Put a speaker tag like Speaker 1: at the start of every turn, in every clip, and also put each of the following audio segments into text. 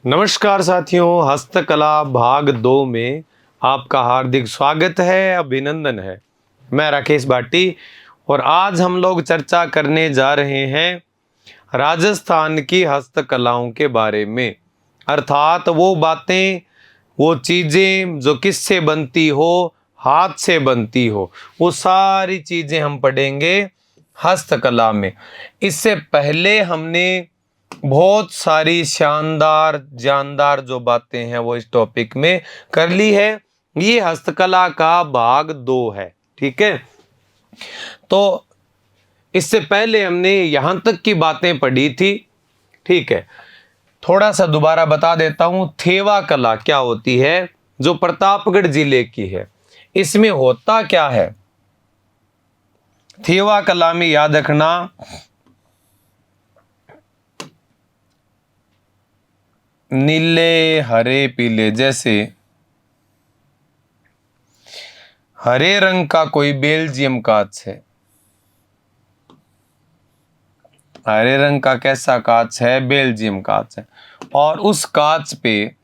Speaker 1: नमस्कार साथियों, हस्तकला भाग 2 में आपका हार्दिक स्वागत है, अभिनंदन है। मैं राकेश भाटी और आज हम लोग चर्चा करने जा रहे हैं राजस्थान की हस्तकलाओं के बारे में। अर्थात वो बातें, वो चीज़ें जो किससे बनती हो, हाथ से बनती हो, वो सारी चीज़ें हम पढ़ेंगे हस्तकला में। इससे पहले हमने बहुत सारी शानदार जानदार जो बातें हैं वो इस टॉपिक में कर ली है। ये हस्तकला का भाग 2 है, ठीक है। तो इससे पहले हमने यहां तक की बातें पढ़ी थी, ठीक है। थोड़ा सा दोबारा बता देता हूं, थेवा कला क्या होती है, जो प्रतापगढ़ जिले की है। इसमें होता क्या है, थेवा कला में याद रखना, नीले हरे पीले, जैसे हरे रंग का कोई बेल्जियम कांच है, हरे रंग का कैसा कांच है, बेल्जियम कांच है, और उस कांच पे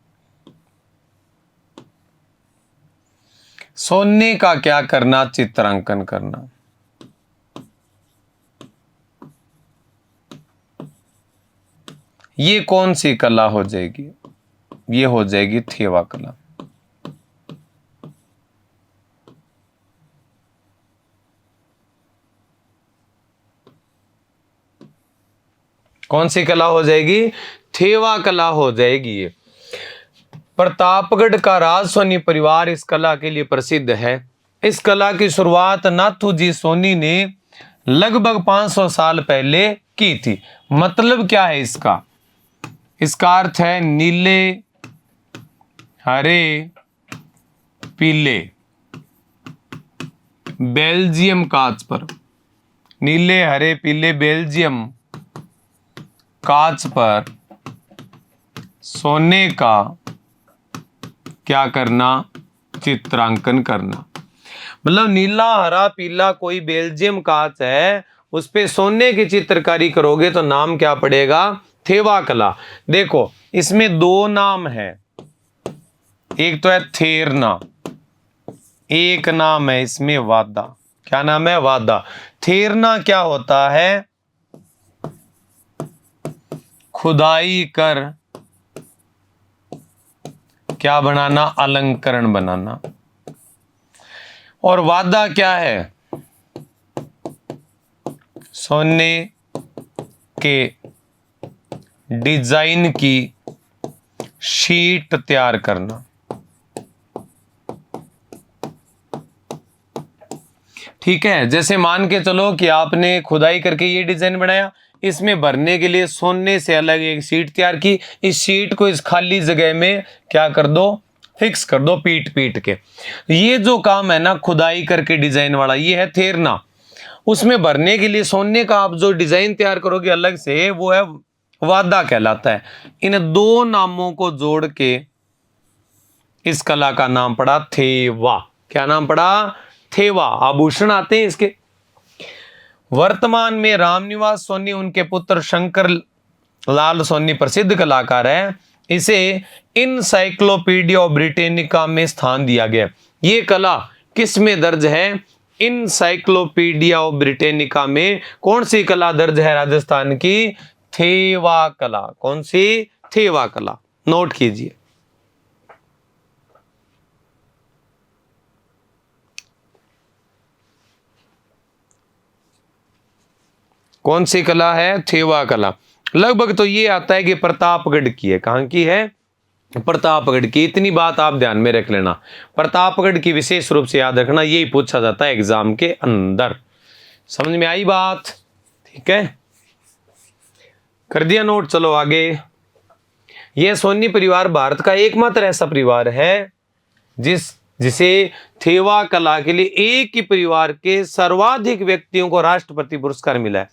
Speaker 1: सोने का क्या करना, चित्रांकन करना। ये कौन सी कला हो जाएगी, ये हो जाएगी थेवा कला। कौन सी कला हो जाएगी, थेवा कला हो जाएगी। ये प्रतापगढ़ का राजसोनी परिवार इस कला के लिए प्रसिद्ध है। इस कला की शुरुआत नाथूजी सोनी ने लगभग 500 साल पहले की थी। मतलब क्या है इसका, इसका अर्थ है नीले हरे पीले बेल्जियम कांच पर, नीले हरे पीले बेल्जियम कांच पर सोने का क्या करना, चित्रांकन करना। मतलब नीला हरा पीला कोई बेल्जियम कांच है, उस पे सोने की चित्रकारी करोगे तो नाम क्या पड़ेगा, थेवा कला। देखो इसमें 2 नाम है, एक तो है थेरना, एक नाम है इसमें वादा। क्या नाम है, वादा। थेरना क्या होता है, खुदाई कर क्या बनाना, अलंकरण बनाना। और वादा क्या है, सोने के डिजाइन की शीट तैयार करना। ठीक है, जैसे मान के चलो कि आपने खुदाई करके ये डिजाइन बनाया, इसमें भरने के लिए सोने से अलग एक शीट तैयार की। इस शीट को इस खाली जगह में क्या कर दो, फिक्स कर दो पीट पीट के। ये जो काम है ना खुदाई करके डिजाइन वाला, ये है थेरना। उसमें भरने के लिए सोने का आप जो डिजाइन तैयार करोगे अलग से, वो है वादा कहलाता है। इन 2 नामों को जोड़ के इस कला का नाम पड़ा थेवा। क्या नाम पड़ा, थेवा। आभूषण आते हैं इसके। वर्तमान में रामनिवास सोनी, उनके पुत्र शंकर लाल सोनी प्रसिद्ध कलाकार है। इसे इनसाइक्लोपीडिया ब्रिटेनिका में स्थान दिया गया। ये कला किस में दर्ज है, इनसाइक्लोपीडिया ब्रिटेनिका में कौन सी कला दर्ज है, राजस्थान की थेवा कला। कौन सी, थेवा कला। नोट कीजिए। कौन सी कला है, थेवा कला। लगभग तो ये आता है कि प्रतापगढ़ की है। कहां की है, प्रतापगढ़ की। इतनी बात आप ध्यान में रख लेना, प्रतापगढ़ की विशेष रूप से याद रखना, यही पूछा जाता है एग्जाम के अंदर। समझ में आई बात, ठीक है, कर दिया नोट। चलो आगे। यह सोनी परिवार भारत का एकमात्र ऐसा परिवार है जिसे थेवा कला के लिए एक ही परिवार के सर्वाधिक व्यक्तियों को राष्ट्रपति पुरस्कार मिला है।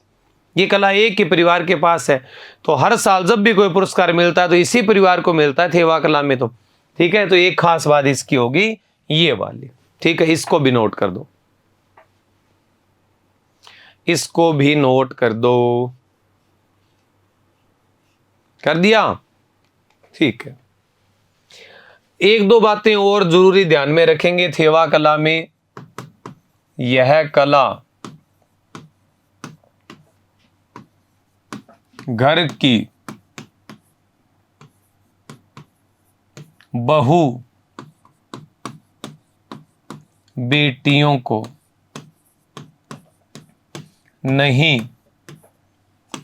Speaker 1: ये कला एक ही परिवार के पास है, तो हर साल जब भी कोई पुरस्कार मिलता है तो इसी परिवार को मिलता है थेवा कला में। तो ठीक है, तो एक खास बात इसकी होगी ये वाली, ठीक है। इसको भी नोट कर दो, इसको भी नोट कर दो। कर दिया, ठीक है, एक दो बातें और जरूरी ध्यान में रखेंगे थेवा कला में। यह कला घर की बहू बेटियों को नहीं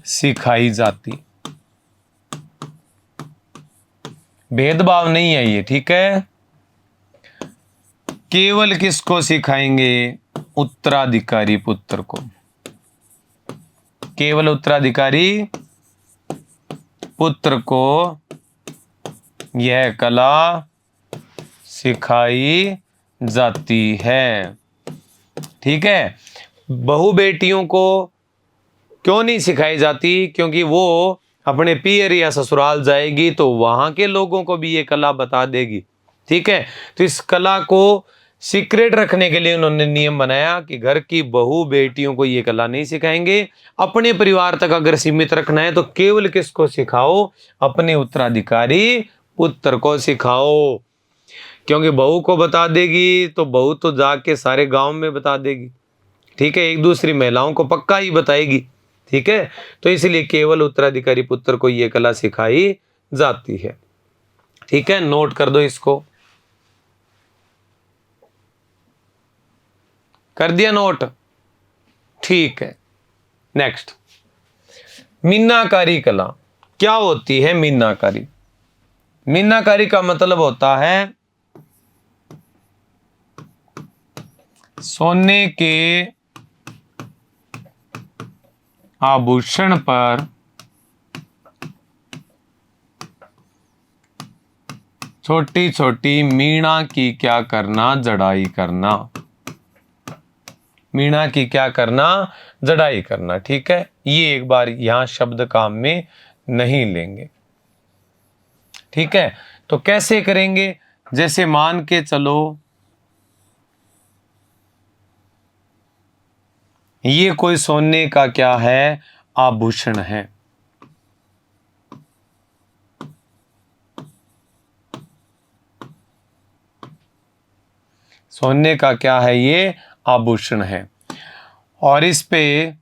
Speaker 1: सिखाई जाती। भेदभाव नहीं है ये, ठीक है। केवल किसको सिखाएंगे? उत्तराधिकारी पुत्र को। केवल उत्तराधिकारी पुत्र को यह कला सिखाई जाती है, ठीक है। बहू बेटियों को क्यों नहीं सिखाई जाती? क्योंकि वो अपने पियर या ससुराल जाएगी तो वहां के लोगों को भी ये कला बता देगी, ठीक है। तो इस कला को सीक्रेट रखने के लिए उन्होंने नियम बनाया कि घर की बहू बेटियों को ये कला नहीं सिखाएंगे। अपने परिवार तक अगर सीमित रखना है तो केवल किसको सिखाओ? अपने उत्तराधिकारी पुत्र को सिखाओ। क्योंकि बहू को बता देगी तो बहू तो जाके सारे गांव में बता देगी, ठीक है, एक दूसरी महिलाओं को पक्का ही बताएगी, ठीक है। तो इसलिए केवल उत्तराधिकारी पुत्र को यह कला सिखाई जाती है, ठीक है। नोट कर दो इसको, कर दिया नोट, ठीक है। नेक्स्ट, मीनाकारी कला क्या होती है? मीनाकारी, मीनाकारी का मतलब होता है सोने के आभूषण पर छोटी छोटी मीणा की क्या करना? जड़ाई करना। मीणा की क्या करना? जड़ाई करना, ठीक है। ये एक बार यहां शब्द काम में नहीं लेंगे, ठीक है। तो कैसे करेंगे? जैसे मान के चलो ये कोई सोने का क्या है? आभूषण है। सोने का क्या है? ये आभूषण है। और इस पे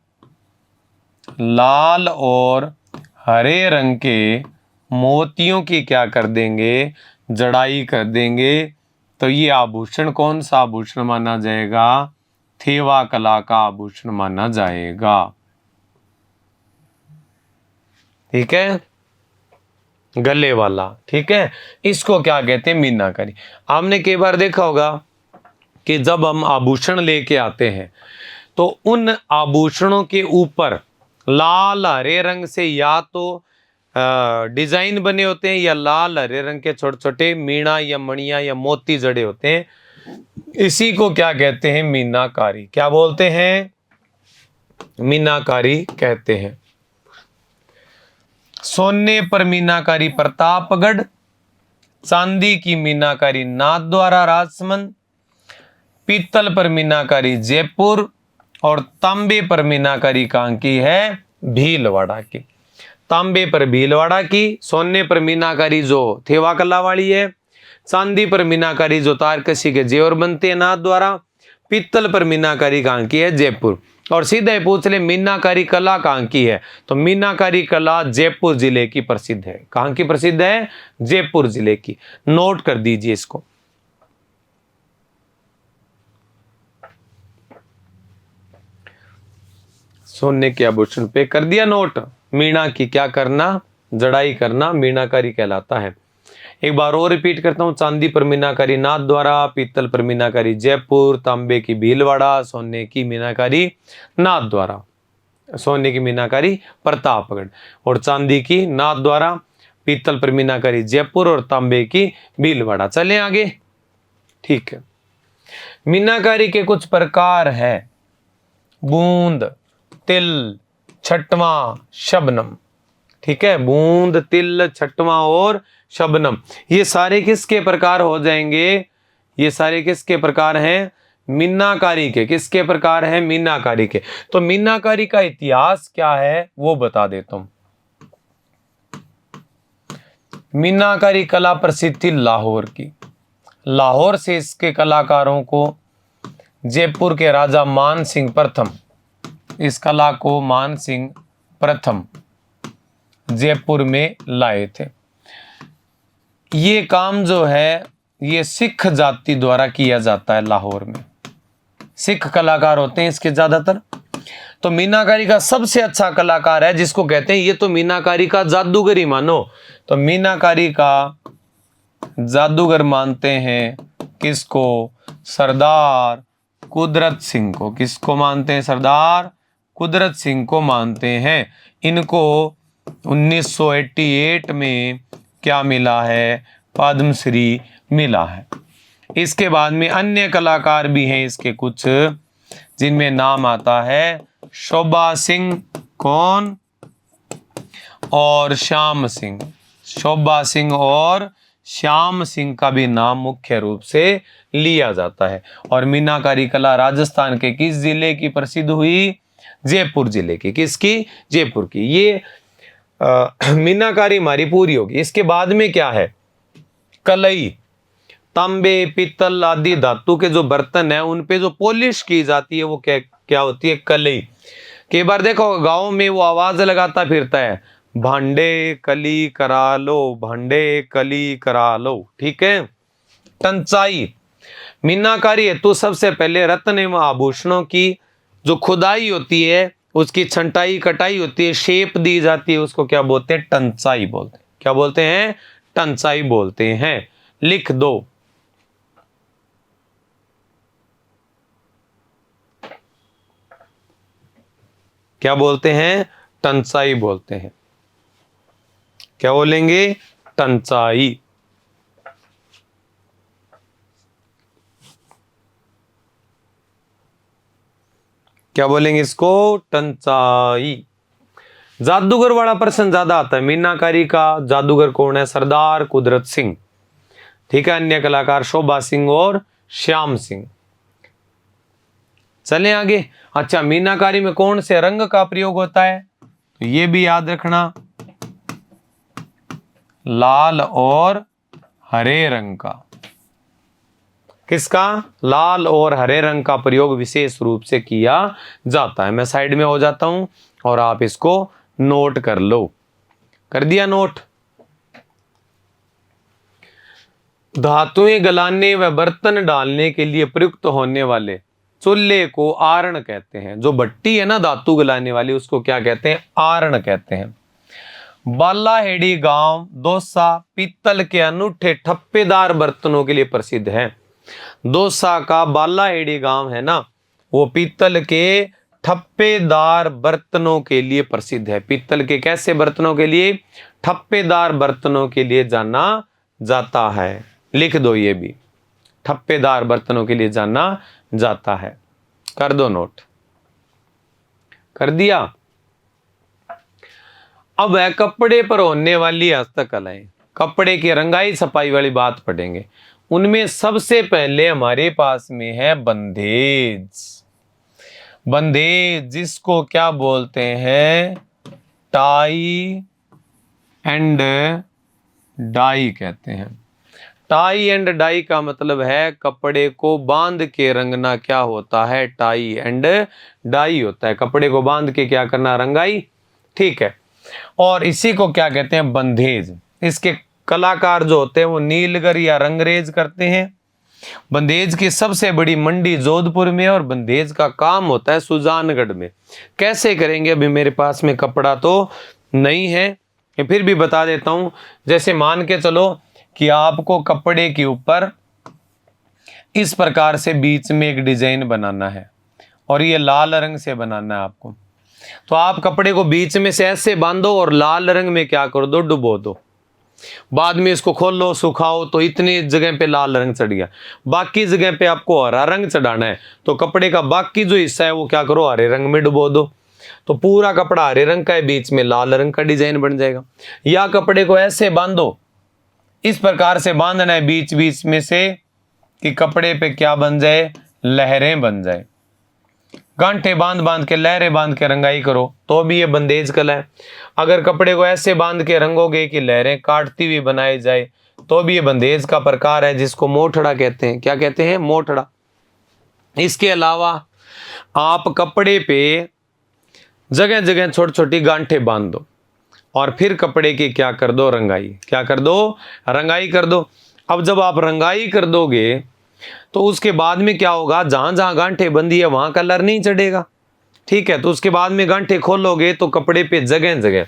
Speaker 1: लाल और हरे रंग के मोतियों की क्या कर देंगे? जड़ाई कर देंगे। तो ये आभूषण कौन सा आभूषण माना जाएगा? थेवा कला का आभूषण माना जाएगा, ठीक है, गले वाला, ठीक है। इसको क्या कहते हैं? मीनाकारी। आपने कई बार देखा होगा कि जब हम आभूषण लेके आते हैं तो उन आभूषणों के ऊपर लाल हरे रंग से या तो डिजाइन बने होते हैं या लाल हरे रंग के छोटे छोटे मीणा या मणियां या मोती जड़े होते हैं। इसी को क्या कहते हैं? मीनाकारी। क्या बोलते हैं? मीनाकारी कहते हैं। सोने पर मीनाकारी प्रतापगढ़, चांदी की मीनाकारी नाथद्वारा राजसमंद, पीतल पर मीनाकारी जयपुर और तांबे पर मीनाकारी कहां की है? भीलवाड़ा की। तांबे पर भीलवाड़ा की, सोने पर मीनाकारी जो थेवा कला वाली है, चांदी पर मीनाकारी जो तारकसी के जेवर बनते हैं नाथ द्वारा, पीतल पर मीनाकारी कहां की है? जयपुर। और सीधे पूछ ले मीनाकारी कला कहां की है? तो मीनाकारी कला जयपुर जिले की प्रसिद्ध है। कहां की प्रसिद्ध है? जयपुर जिले की। नोट कर दीजिए इसको। सोने के आभूषण पे कर दिया नोट। मीणा की क्या करना? जड़ाई करना मीनाकारी कहलाता है। एक बार और रिपीट करता हूं। चांदी पर मीनाकारी नाथ द्वारा, पीतल पर मीनाकारी जयपुर, तांबे की भीलवाड़ा, सोने की मीनाकारी नाथ द्वारा, सोने की मीनाकारी प्रतापगढ़, और चांदी की नाथ द्वारा, पीतल पर मीनाकारी जयपुर और तांबे की भीलवाड़ा। चले आगे, ठीक है। मीनाकारी के कुछ प्रकार है: बूंद, तिल, छटवा, शबनम, ठीक है। बूंद, तिल, छटवा और शबनम, ये सारे किसके प्रकार हो जाएंगे? ये सारे किसके प्रकार हैं? मीनाकारी के। किसके प्रकार हैं? मीनाकारी के। तो मीनाकारी का इतिहास क्या है वो बता देता हूं। मीनाकारी कला प्रसिद्ध थी लाहौर की। लाहौर से इसके कलाकारों को जयपुर के राजा मान सिंह प्रथम, इस कला को मान सिंह प्रथम जयपुर में लाए थे। ये काम जो है ये सिख जाति द्वारा किया जाता है। लाहौर में सिख कलाकार होते हैं इसके ज्यादातर। तो मीनाकारी का सबसे अच्छा कलाकार है जिसको कहते हैं, ये तो मीनाकारी का जादूगर ही मानो, तो मीनाकारी का जादूगर मानते हैं किसको? सरदार कुदरत सिंह को। किसको मानते हैं? सरदार कुदरत सिंह को मानते हैं। इनको 1988 में क्या मिला है? पद्मश्री मिला है। इसके बाद में अन्य कलाकार भी हैं इसके कुछ, जिनमें नाम आता है शोभा सिंह, कौन? और श्याम सिंह। शोभा सिंह और श्याम सिंह का भी नाम मुख्य रूप से लिया जाता है। और मीनाकारी कला राजस्थान के किस जिले की प्रसिद्ध हुई? जयपुर जिले की। किसकी? जयपुर की। ये मीनाकारी हमारी पूरी होगी। इसके बाद में क्या है? कलई। तांबे पीतल आदि धातु के जो बर्तन है उन पे जो पॉलिश की जाती है वो क्या होती है? कलई। कई बार देखो गांव में वो आवाज लगाता फिरता है, भांडे कली करा लो, भांडे कली करा लो। ठीक है। टंचाई। मीनाकारी हेतु सबसे पहले रत्न एवं आभूषणों की जो खुदाई होती है, उसकी छंटाई कटाई होती है, शेप दी जाती है, उसको क्या बोलते हैं? टंचाई बोलते हैं। क्या बोलते हैं? टंचाई बोलते हैं। लिख दो। क्या बोलते हैं? टंचाई बोलते हैं। क्या बोलेंगे? टंचाई। क्या बोलेंगे इसको? टंचाई। जादूगर वाला प्रश्न ज्यादा आता है। मीनाकारी का जादूगर कौन है? सरदार कुदरत सिंह। ठीक है। अन्य कलाकार शोभा सिंह और श्याम सिंह। चलें आगे। अच्छा, मीनाकारी में कौन से रंग का प्रयोग होता है? तो ये भी याद रखना, लाल और हरे रंग का। किसका? लाल और हरे रंग का प्रयोग विशेष रूप से किया जाता है। मैं साइड में हो जाता हूं और आप इसको नोट कर लो। कर दिया नोट? धातुएं गलाने व बर्तन डालने के लिए प्रयुक्त होने वाले चूल्हे को आरण कहते हैं। जो भट्टी है ना धातु गलाने वाली, उसको क्या कहते हैं? आरण कहते हैं। बालाहेड़ी गांव दौसा पीतल के अनूठे ठप्पेदार बर्तनों के लिए प्रसिद्ध है। दौसा का बालाहेड़ी गांव है ना, वो पीतल के ठप्पेदार बर्तनों के लिए प्रसिद्ध है। पीतल के कैसे बर्तनों के लिए? ठप्पेदार बर्तनों के लिए जाना जाता है। लिख दो ये भी, ठप्पेदार बर्तनों के लिए जाना जाता है। कर दो नोट। कर दिया? अब है कपड़े पर होने वाली हस्तकलाएं। कपड़े की रंगाई छपाई वाली बात पढ़ेंगे। उनमें सबसे पहले हमारे पास में है बंधेज। बंधेज जिसको क्या बोलते हैं? टाई एंड डाई कहते हैं। टाई एंड डाई का मतलब है कपड़े को बांध के रंगना। क्या होता है? टाई एंड डाई होता है। कपड़े को बांध के क्या करना? रंगाई। ठीक है। और इसी को क्या कहते हैं? बंधेज। इसके कलाकार जो होते हैं वो नीलगर या रंगरेज करते हैं। बंधेज की सबसे बड़ी मंडी जोधपुर में और बंधेज का काम होता है सुजानगढ़ में। कैसे करेंगे? अभी मेरे पास में कपड़ा तो नहीं है, फिर भी बता देता हूं। जैसे मान के चलो कि आपको कपड़े के ऊपर इस प्रकार से बीच में एक डिजाइन बनाना है और ये लाल रंग से बनाना है आपको, तो आप कपड़े को बीच में से ऐसे बांधो और लाल रंग में क्या कर दो? डुबो दो। बाद में इसको खोलो, सुखाओ, तो इतनी जगह पे लाल रंग चढ़ गया। बाकी जगह पे आपको हरा रंग चढ़ाना है, तो कपड़े का बाकी जो हिस्सा है वो क्या करो? हरे रंग में डुबो दो। तो पूरा कपड़ा हरे रंग का है, बीच में लाल रंग का डिजाइन बन जाएगा। या कपड़े को ऐसे बांधो, इस प्रकार से बांधना है बीच बीच में से कि कपड़े पे क्या बन जाए? लहरें बन जाए। गांठे बांध बांध के, लहरें बांध के रंगाई करो तो भी ये बंदेज कला है। अगर कपड़े को ऐसे बांध के रंगोगे कि लहरें काटती हुई बनाई जाए तो भी ये बंदेज का प्रकार है, जिसको मोठड़ा कहते हैं। क्या कहते हैं? मोठड़ा। इसके अलावा आप कपड़े पे जगह जगह छोटी छोटी गांठे बांध दो और फिर कपड़े की क्या कर दो? रंगाई। क्या कर दो? रंगाई कर दो। अब जब आप रंगाई कर दोगे तो उसके बाद में क्या होगा? जहां जहां गांठे बंधी है वहां कलर नहीं चढ़ेगा, ठीक है। तो उसके बाद में गांठे खोलोगे तो कपड़े पे जगह जगह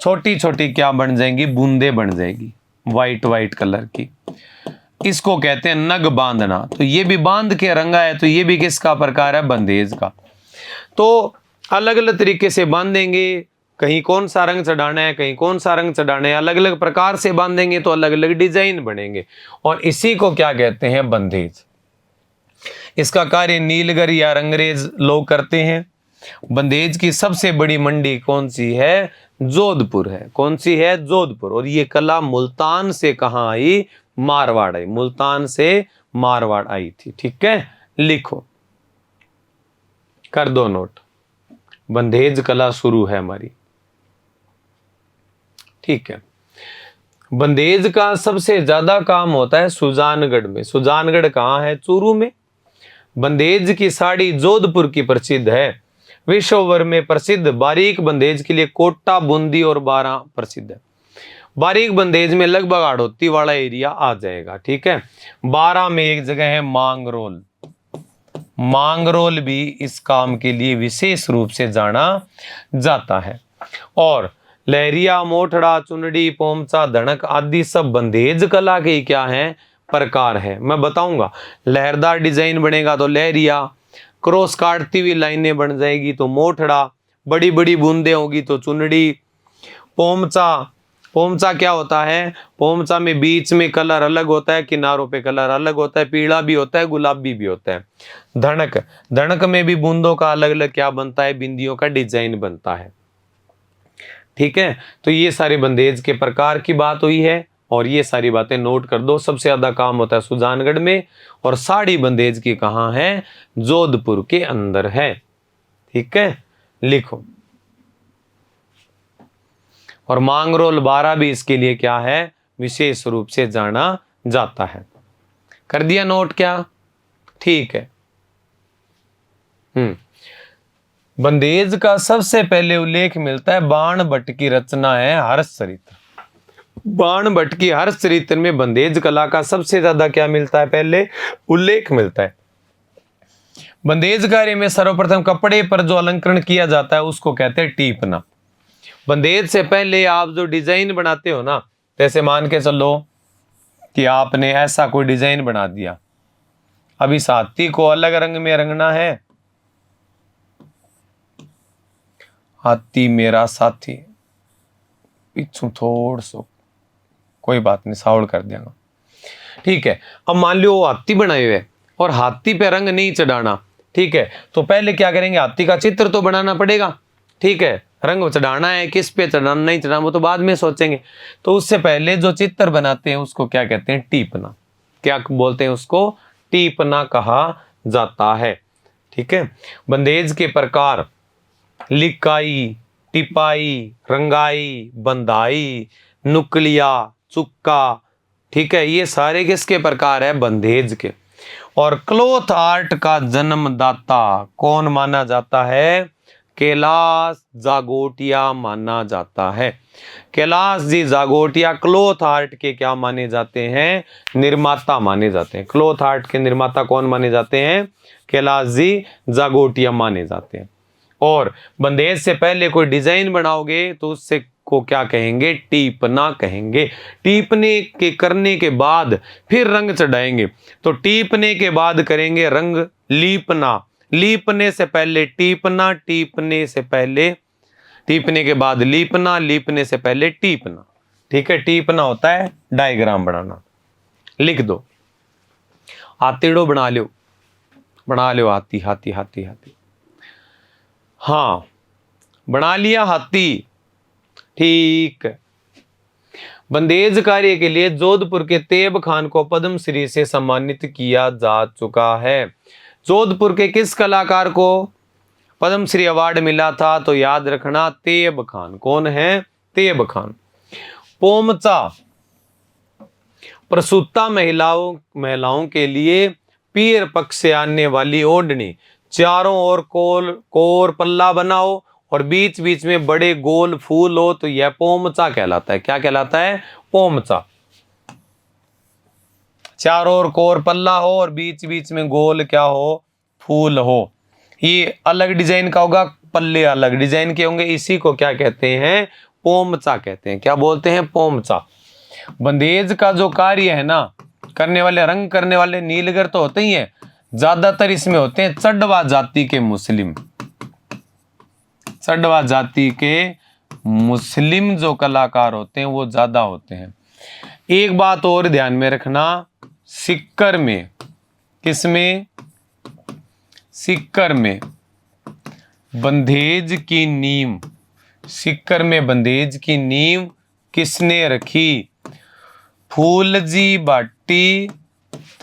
Speaker 1: छोटी छोटी क्या बन जाएंगी? बूंदे बन जाएगी, वाइट वाइट कलर की। इसको कहते हैं नग बांधना। तो ये भी बांध के रंगा है, तो ये भी किसका प्रकार है? बंदेज का। तो अलग अलग तरीके से बांधेंगे, कहीं कौन सा रंग चढ़ाना है, कहीं कौन सा रंग चढ़ाना है, अलग अलग प्रकार से बांधेंगे तो अलग अलग डिजाइन बनेंगे, और इसी को क्या कहते हैं? बंदेज। इसका कार्य नीलगर या रंगरेज लोग करते हैं। बंदेज की सबसे बड़ी मंडी कौन सी है? जोधपुर है। कौन सी है? जोधपुर। और ये कला मुल्तान से कहाँ आई? मारवाड़ आई। मुल्तान से मारवाड़ आई थी, ठीक है। लिखो, कर दो नोट। बंदेज कला शुरू है हमारी, ठीक है। बंदेज का सबसे ज्यादा काम होता है सुजानगढ़ में। सुजानगढ़ कहाँ है? चूरू में। बंदेज की साड़ी जोधपुर की प्रसिद्ध है। विश्व भर में प्रसिद्ध बारीक बंदेज के लिए कोटा, बूंदी और बारां प्रसिद्ध है। बारीक बंदेज में लगभग हाड़ौती वाला एरिया आ जाएगा, ठीक है। बारां में एक जगह है मांगरोल। मांगरोल भी इस काम के लिए विशेष रूप से जाना जाता है। और लहरिया, मोठड़ा, चुनड़ी, पोमचा, धड़क आदि सब बंदेज कला के क्या हैं? प्रकार है। मैं बताऊंगा। लहरदार डिजाइन बनेगा तो लहरिया, क्रॉस काटती हुई लाइनें बन जाएगी तो मोठड़ा, बड़ी बड़ी बूंदे होगी तो चुनड़ी। पोमचा, पोमचा क्या होता है? पोमचा में बीच में कलर अलग होता है, किनारों पे कलर अलग होता है, पीला भी होता है, गुलाबी भी होता है। धड़क, धड़क में भी बूंदों का अलग अलग क्या बनता है? बिंदियों का डिजाइन बनता है, ठीक है। तो ये सारे बंदेज के प्रकार की बात हुई है, और ये सारी बातें नोट कर दो। सबसे ज्यादा काम होता है सुजानगढ़ में, और साड़ी बंदेज की कहाँ है? जोधपुर के अंदर है, ठीक है। लिखो। और मांगरोल बारा भी इसके लिए क्या है? विशेष रूप से जाना जाता है। कर दिया नोट क्या? ठीक है। बंदेज का सबसे पहले उल्लेख मिलता है बाण भट्ट की रचना है हर्षचरित्र। बाण भट्ट की हर्षचरित्र में बंदेज कला का सबसे ज्यादा क्या मिलता है? पहले उल्लेख मिलता है। बंदेज कार्य में सर्वप्रथम कपड़े पर जो अलंकरण किया जाता है उसको कहते हैं टीपना। बंदेज से पहले आप जो डिजाइन बनाते हो ना, जैसे मान के चलो कि आपने ऐसा कोई डिजाइन बना दिया, अब इस हाथी को अलग रंग में रंगना है। हाथी मेरा साथी, पीछू थोड़ सो, कोई बात नहीं, सावड़ कर देगा, ठीक है। अब मान लो वो हाथी बनाए हुए और हाथी पे रंग नहीं चढ़ाना, ठीक है। तो पहले क्या करेंगे? हाथी का चित्र तो बनाना पड़ेगा, ठीक है। रंग चढ़ाना है, किस पे चढ़ाना, नहीं चढ़ाना, वो तो बाद में सोचेंगे। तो उससे पहले जो चित्र बनाते हैं उसको क्या कहते हैं? टीपना। क्या बोलते हैं उसको? टीपना कहा जाता है, ठीक है। बंदेज के प्रकार लिकाई, टिपाई, रंगाई, बंधाई, नुकलिया, चुक्का, ठीक है। ये सारे किसके प्रकार है? बंदेज के। और क्लॉथ आर्ट का जन्मदाता कौन माना जाता है? कैलाश जागोटिया माना जाता है। कैलाश जी जागोटिया क्लॉथ आर्ट के क्या माने जाते हैं? निर्माता माने जाते हैं। क्लॉथ आर्ट के निर्माता कौन माने जाते हैं? कैलाश जी जागोटिया माने जाते हैं। और बंदेज से पहले कोई डिजाइन बनाओगे तो उससे को क्या कहेंगे? टीपना कहेंगे। टीपने के करने के बाद फिर रंग चढ़ाएंगे, तो टीपने के बाद करेंगे रंग लीपना। लीपने से पहले टीपना, टीपने से पहले, टीपने के बाद लीपना, लीपने से पहले टीपना, ठीक है। टीपना होता है डायग्राम बनाना। लिख दो, हाथीड़ो बना लो, बना लो हाथी, हाथी, हाथी, हाथी। हाँ, बना लिया हाथी, ठीक। बंदेज कार्य के लिए जोधपुर के तेब खान को पद्मश्री से सम्मानित किया जा चुका है। जोधपुर के किस कलाकार को पद्मश्री अवार्ड मिला था, तो याद रखना तैयब खान। कौन है? तैयब खान। पोमचा प्रसूता महिलाओं के लिए पीर पक्ष से आने वाली ओढ़नी, चारों ओर कोर पल्ला बनाओ और बीच बीच में बड़े गोल फूल हो, तो यह पोमचा कहलाता है। क्या कहलाता है? पोमचा। चारों ओर कोर पल्ला हो और बीच बीच में गोल क्या हो? फूल हो। ये अलग डिजाइन का होगा, पल्ले अलग डिजाइन के होंगे। इसी को क्या कहते हैं? पोमचा कहते हैं। क्या बोलते हैं? पोमचा। बंदेज का जो कार्य है ना, करने वाले, रंग करने वाले नीलगर तो होते ही हैं, ज्यादातर इसमें होते हैं चढ़वा जाति के मुस्लिम। चढ़वा जाति के मुस्लिम जो कलाकार होते हैं वो ज्यादा होते हैं। एक बात और ध्यान में रखना, सिक्कर में, किसमें? सिक्कर में बंदेज की नींव, सिक्कर में बंदेज की नींव किसने रखी? फूलजी भाटी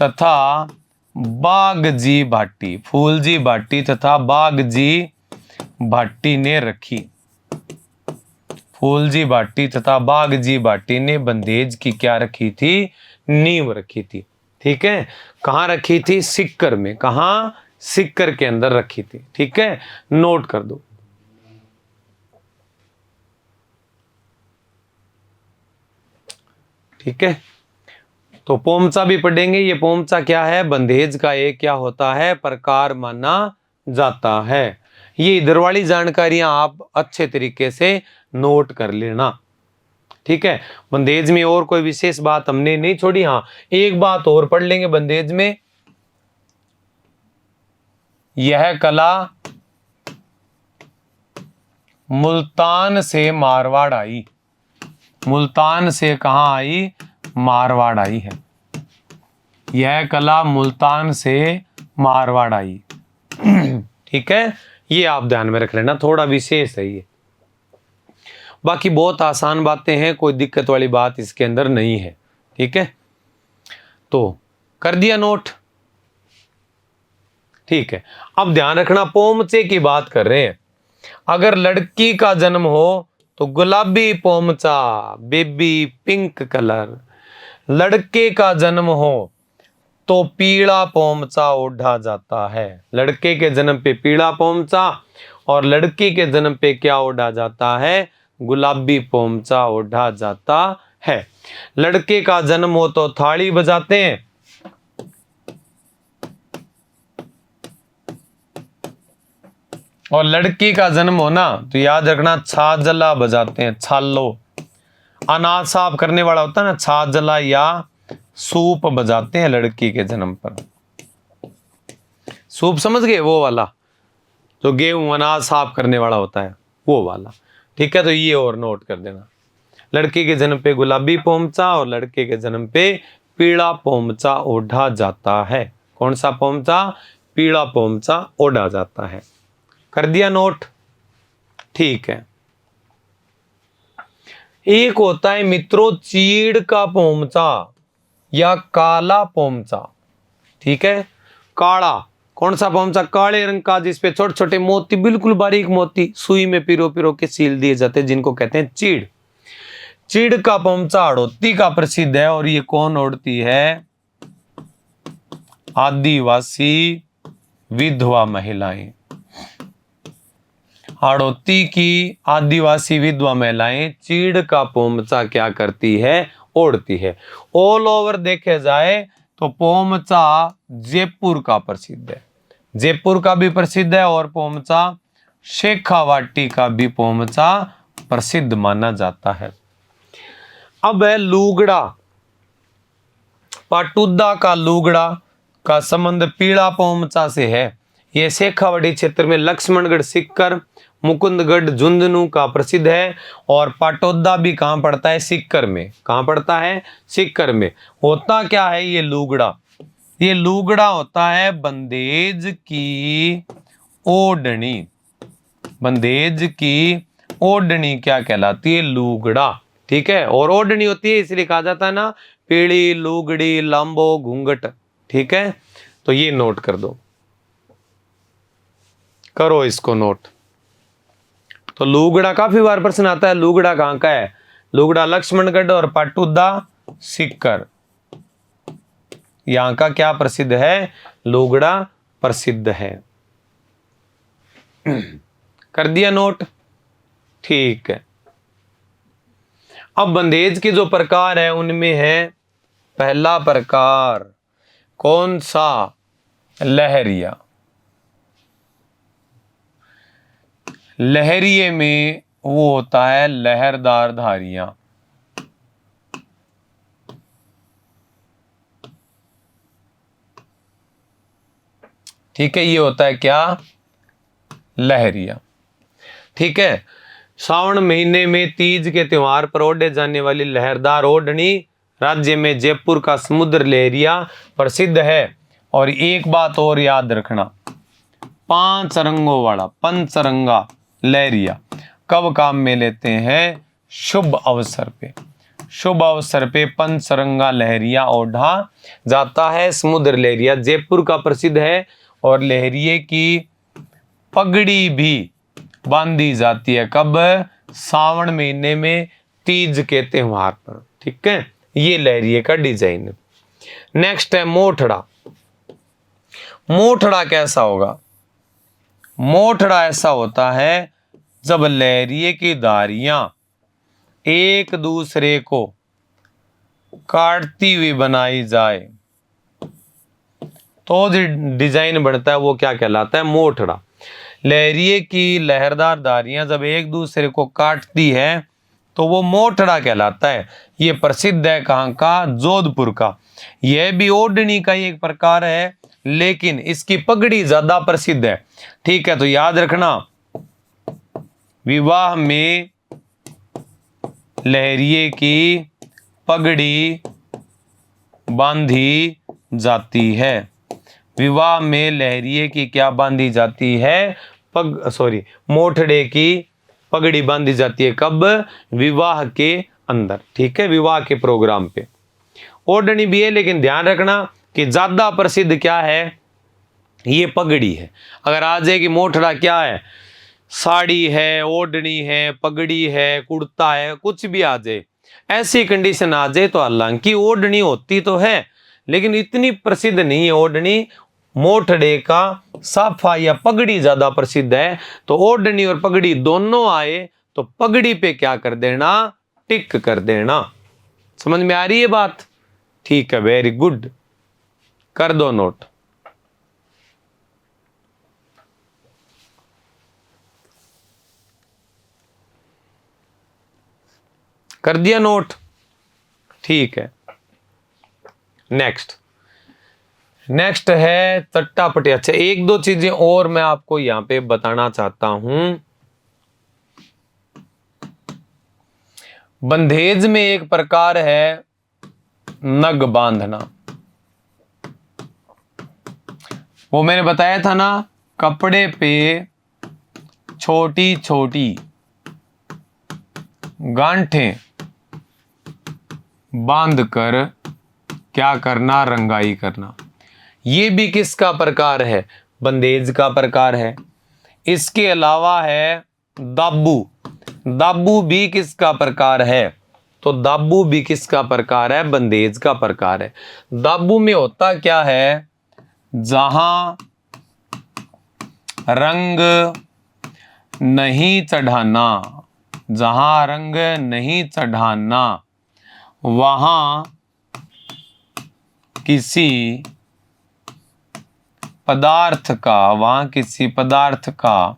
Speaker 1: तथा बागजी भाटी। फूलजी भाटी तथा बागजी भाटी ने रखी। फूलजी भाटी तथा बागजी भाटी ने बंदेज की क्या रखी थी? नींव रखी थी। ठीक है। कहाँ रखी थी? सिक्कर में। कहाँ? सिक्कर के अंदर रखी थी। ठीक है, नोट कर दो। ठीक है, तो पोमचा भी पढ़ेंगे। ये पोमचा क्या है? बंदेज का एक क्या होता है? प्रकार माना जाता है। ये इधर वाली जानकारियां आप अच्छे तरीके से नोट कर लेना। ठीक है, बंदेज में और कोई विशेष बात हमने नहीं छोड़ी। हाँ, एक बात और पढ़ लेंगे बंदेज में। यह कला मुल्तान से मारवाड़ आई। मुल्तान से कहां आई? मारवाड़ आई है। यह कला मुल्तान से मारवाड़ आई। ठीक है, ये आप ध्यान में रख लेना, थोड़ा विशेष है ये। बाकी बहुत आसान बातें हैं, कोई दिक्कत वाली बात इसके अंदर नहीं है। ठीक है, तो कर दिया नोट। ठीक है, अब ध्यान रखना, पोमचे की बात कर रहे हैं। अगर लड़की का जन्म हो तो गुलाबी पोमचा, बेबी पिंक कलर। लड़के का जन्म हो तो पीला पोमचा ओढ़ा जाता है। लड़के के जन्म पे पीला पोमचा और लड़की के जन्म पे क्या ओढ़ा जाता है? गुलाबी पोमचा ओढ़ा जाता है। लड़के का जन्म हो तो थाली बजाते हैं, और लड़की का जन्म हो ना तो याद रखना छाजला बजाते हैं। छालो, अनाज साफ करने वाला होता है ना, छाजला या सूप बजाते हैं लड़की के जन्म पर। सूप समझ गए? वो वाला जो गेहूं अनाज साफ करने वाला होता है, वो वाला। ठीक है, तो ये और नोट कर देना। लड़की के जन्म पे गुलाबी पोमचा और लड़के के जन्म पे पीला पोमचा ओढ़ा जाता है। कौन सा पोमचा? पीला पोमचा ओढ़ा जाता है। कर दिया नोट? ठीक है। एक होता है मित्रों चीड़ का पोमचा या काला पोमचा। ठीक है, काला। कौन सा पोमचा? काले रंग का, जिसपे छोटे छोटे मोती, बिल्कुल बारीक मोती सुई में पिरो पिरो के सील दिए जाते हैं, जिनको कहते हैं चीड़। चीड़ का पोमचा हड़ौती का प्रसिद्ध है, और ये कौन ओढ़ती है? आदिवासी विधवा महिलाएं। हाड़ौती की आदिवासी विधवा महिलाएं चीड़ का पोमचा क्या करती है? ओढ़ती है। ऑल ओवर देखे जाए तो पोमचा जयपुर का प्रसिद्ध है। जयपुर का भी प्रसिद्ध है, और पोमचा शेखावाटी का भी पोमचा प्रसिद्ध माना जाता है। अब है लुगड़ा। पाटुदा का लुगड़ा का संबंध पीला पोमचा से है। यह शेखावाटी क्षेत्र में लक्ष्मणगढ़, सिक्कर, मुकुंदगढ़, झुंझुनू का प्रसिद्ध है। और पाटोदा भी कहां पड़ता है? सिक्कर में। कहां पड़ता है? सिक्कर में। होता क्या है ये लुगड़ा? ये लुगड़ा होता है बंदेज की ओढ़नी। बंदेज की ओढ़नी क्या कहलाती है? लुगड़ा। ठीक है, और ओढ़नी होती है इसलिए कहा जाता है ना पीली लुगड़ी लंबो घूंघट। ठीक है, तो ये नोट कर दो। करो इसको नोट। तो लुगड़ा काफी बार प्रश्न आता है, लुगड़ा कहाँ का है? लुगड़ा लक्ष्मणगढ़ और पाटुदा सीकर, यहाँ का क्या प्रसिद्ध है? लुगड़ा प्रसिद्ध है। कर दिया नोट, ठीक है। अब बंदेज के जो प्रकार है उनमें है पहला प्रकार कौन सा? लहरिया। लहरिये में वो होता है लहरदार धारियां। ठीक है, ये होता है क्या? लहरिया। ठीक है। सावन महीने में तीज के त्योहार पर ओढ़े जाने वाली लहरदार ओढ़नी राज्य में जयपुर का समुद्र लहरिया प्रसिद्ध है। और एक बात और याद रखना, 5 रंगों वाला पंचरंगा लहरिया कब काम में लेते हैं? शुभ अवसर पे। शुभ अवसर पे पंचरंगा लहरिया ओढ़ा जाता है। समुद्र लहरिया जयपुर का प्रसिद्ध है और लहरिये की पगड़ी भी बांधी जाती है कब? सावन महीने में तीज के त्योहार पर। ठीक है, ये लहरिये का डिजाइन है। नेक्स्ट है मोठड़ा। मोठड़ा कैसा होगा? मोठड़ा ऐसा होता है जब लहरिये की धारियां एक दूसरे को काटती हुई बनाई जाए तो जो डिजाइन बनता है वो क्या कहलाता है? मोठड़ा। लहरिये की लहरदार धारियां जब एक दूसरे को काटती है तो वो मोठड़ा कहलाता है। ये प्रसिद्ध है कहाँ का? जोधपुर का। यह भी ओढ़नी का एक प्रकार है लेकिन इसकी पगड़ी ज्यादा प्रसिद्ध है। ठीक है, तो याद रखना, विवाह में लहरिये की पगड़ी बांधी जाती है। विवाह में लहरिये की क्या बांधी जाती है? मोठड़े की पगड़ी बांधी जाती है कब? विवाह के अंदर। ठीक है, विवाह के प्रोग्राम पे। ओढ़नी भी है लेकिन ध्यान रखना कि ज्यादा प्रसिद्ध क्या है? ये पगड़ी है। अगर आ जाए कि मोठड़ा क्या है, साड़ी है, ओढ़नी है, पगड़ी है, कुर्ता है, कुछ भी आ जाए, ऐसी कंडीशन आ जाए तो हालांकि ओढ़नी होती तो है लेकिन इतनी प्रसिद्ध नहीं है ओढ़नी। मोठड़े का साफा या पगड़ी ज्यादा प्रसिद्ध है। तो ओढ़नी और पगड़ी दोनों आए तो पगड़ी पे क्या कर देना? टिक कर देना। समझ में आ रही है बात? ठीक है, वेरी गुड, कर दो नोट। कर दिया नोट, ठीक है। नेक्स्ट है चट्टापटी। अच्छा, एक दो चीजें और मैं आपको यहां पे बताना चाहता हूं। बंधेज में एक प्रकार है नग बांधना। वो मैंने बताया था ना, कपड़े पे छोटी छोटी गांठें बांधकर क्या करना? रंगाई करना। ये भी किसका प्रकार है? बंदेज का प्रकार है। इसके अलावा है दाबू। दाबू भी किसका प्रकार है? तो दाबू भी किसका प्रकार है? बंदेज का प्रकार है। दाबू में होता क्या है? जहां रंग नहीं चढ़ाना, जहां रंग नहीं चढ़ाना वहां किसी पदार्थ का